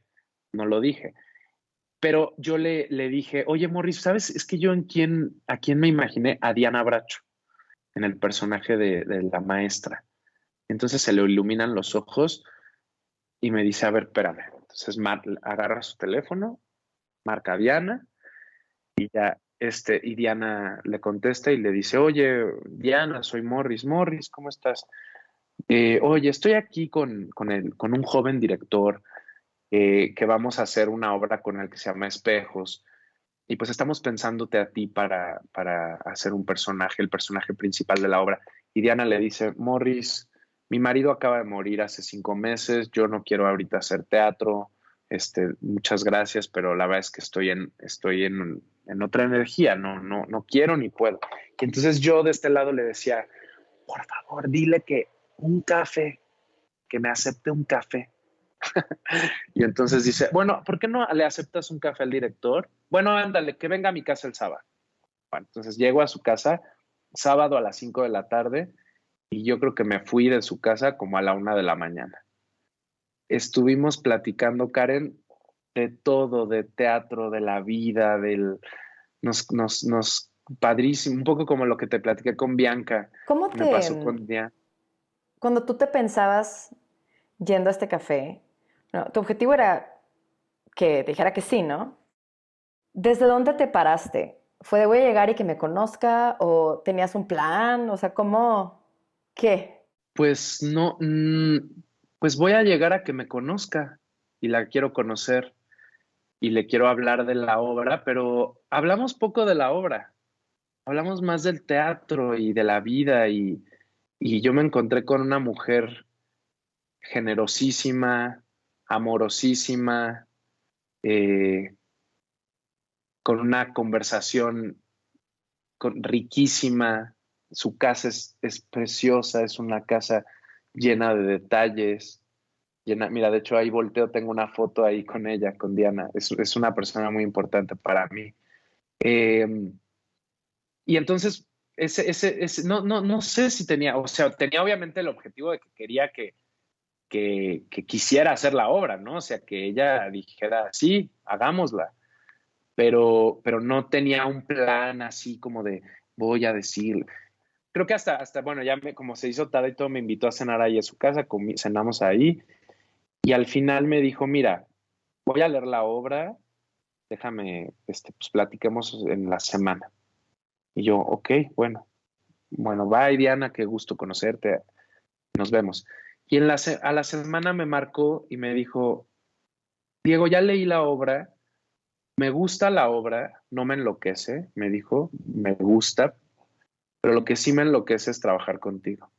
Speaker 2: no lo dije. Pero yo le dije, oye, Morris, ¿sabes? Es que yo a quién me imaginé, a Diana Bracho, en el personaje de la maestra. Entonces se le iluminan los ojos y me dice, a ver, espérame. Entonces agarra su teléfono, marca a Diana y ya, y Diana le contesta y le dice, oye, Diana, soy Morris. Morris, ¿cómo estás? Oye, estoy aquí con un joven director que vamos a hacer una obra con el que se llama Espejos. Y pues estamos pensándote a ti para hacer un personaje, el personaje principal de la obra. Y Diana le dice, Morris, mi marido acaba de morir hace 5 meses, yo no quiero ahorita hacer teatro, muchas gracias, pero la verdad es que estoy en otra energía, no quiero ni puedo. Y entonces yo de este lado le decía, por favor, dile que un café, que me acepte un café. Y entonces dice, bueno, ¿por qué no le aceptas un café al director? Bueno, ándale, que venga a mi casa el sábado. Bueno, entonces llego a su casa sábado a las 5 de la tarde y yo creo que me fui de su casa como a la 1 de la mañana. Estuvimos platicando, Karen, de todo, de teatro, de la vida, padrísimo, un poco como lo que te platiqué con Bianca,
Speaker 1: ¿Cómo
Speaker 2: me pasó con Diana.
Speaker 1: cuando tú te pensabas yendo a este café, no, tu objetivo era que te dijera que sí, ¿no? ¿Desde dónde te paraste? ¿Fue de voy a llegar y que me conozca? ¿O tenías un plan? O sea, ¿cómo? ¿Qué?
Speaker 2: Pues no, pues voy a llegar a que me conozca y la quiero conocer y le quiero hablar de la obra, pero hablamos poco de la obra, hablamos más del teatro y de la vida y yo me encontré con una mujer generosísima, amorosísima, con una conversación riquísima. Su casa es preciosa, es una casa llena de detalles. Mira, de hecho ahí volteo, tengo una foto ahí con ella, con Diana. Es una persona muy importante para mí. Y entonces, no sé si tenía, o sea, tenía obviamente el objetivo de que quería que quisiera hacer la obra, ¿no? O sea, que ella dijera, sí, hagámosla, pero no tenía un plan así como de, voy a decir. Creo que hasta bueno, como se hizo tarde y todo, me invitó a cenar ahí a su casa, cenamos ahí, y al final me dijo, mira, voy a leer la obra, déjame, pues platiquemos en la semana. Y yo, ok, bueno, bye Diana, qué gusto conocerte, nos vemos. Y a la semana me marcó y me dijo, Diego, ya leí la obra, me gusta la obra, no me enloquece, me dijo, me gusta, pero lo que sí me enloquece es trabajar contigo.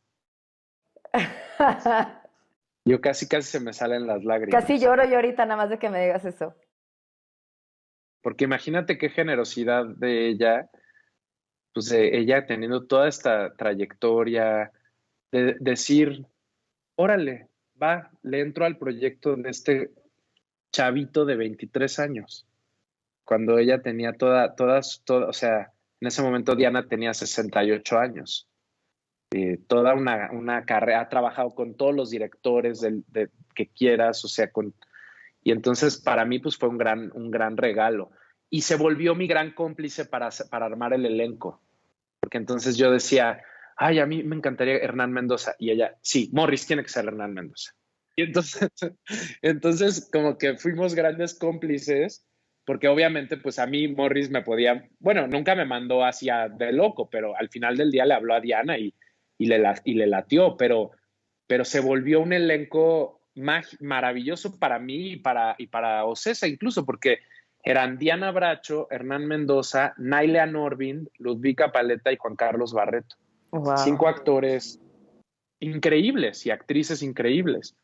Speaker 2: Yo casi se me salen las lágrimas.
Speaker 1: Casi lloro yo ahorita nada más de que me digas eso.
Speaker 2: Porque imagínate qué generosidad de ella, pues de ella teniendo toda esta trayectoria, de decir, órale, va, le entro al proyecto de este chavito de 23 años. Cuando ella tenía o sea, en ese momento Diana tenía 68 años. Toda una carrera, ha trabajado con todos los directores que quieras, o sea, y entonces para mí pues fue un gran regalo. Y se volvió mi gran cómplice para armar el elenco. Porque entonces yo decía, ay, a mí me encantaría Hernán Mendoza. Y ella, sí, Morris tiene que ser Hernán Mendoza. Y entonces como que fuimos grandes cómplices, porque obviamente pues a mí Morris me podía, bueno, nunca me mandó hacia de loco, pero al final del día le habló a Diana y le latió, pero se volvió un elenco maravilloso para mí y para Ocesa incluso, porque eran Diana Bracho, Hernán Mendoza, Nailea Norvin, Ludvika Paleta y Juan Carlos Barreto.
Speaker 1: Wow.
Speaker 2: 5 actores increíbles y actrices increíbles.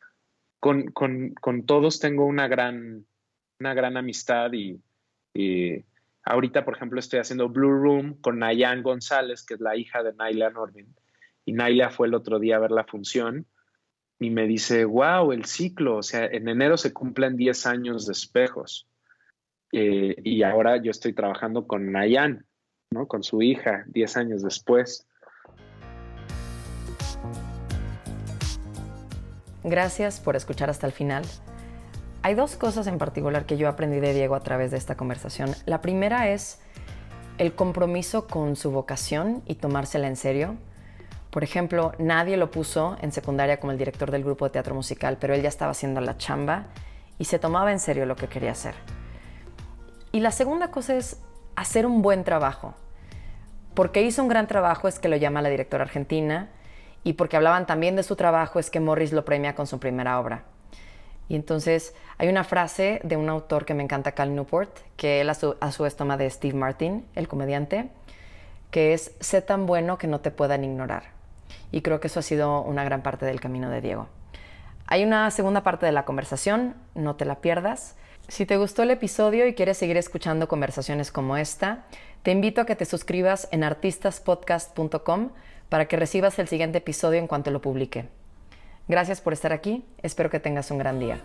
Speaker 2: Con todos tengo una gran amistad y ahorita, por ejemplo, estoy haciendo Blue Room con Nayan González, que es la hija de Nailea Norvin. Y Nailea fue el otro día a ver la función y me dice, wow, el ciclo, o sea, en enero se cumplen 10 años de Espejos. Y ahora yo estoy trabajando con Nayan, ¿no? Con su hija, 10 años después.
Speaker 1: Gracias por escuchar hasta el final. Hay 2 cosas en particular que yo aprendí de Diego a través de esta conversación. La primera es el compromiso con su vocación y tomársela en serio. Por ejemplo, nadie lo puso en secundaria como el director del grupo de teatro musical, pero él ya estaba haciendo la chamba y se tomaba en serio lo que quería hacer. Y la segunda cosa es hacer un buen trabajo. Porque hizo un gran trabajo es que lo llama la directora argentina, y porque hablaban también de su trabajo es que Morris lo premia con su primera obra. Y entonces hay una frase de un autor que me encanta, Cal Newport, que él a su vez toma de Steve Martin, el comediante, que es: sé tan bueno que no te puedan ignorar. Y creo que eso ha sido una gran parte del camino de Diego. Hay una segunda parte de la conversación, no te la pierdas. Si te gustó el episodio y quieres seguir escuchando conversaciones como esta, te invito a que te suscribas en artistaspodcast.com para que recibas el siguiente episodio en cuanto lo publique. Gracias por estar aquí, espero que tengas un gran día.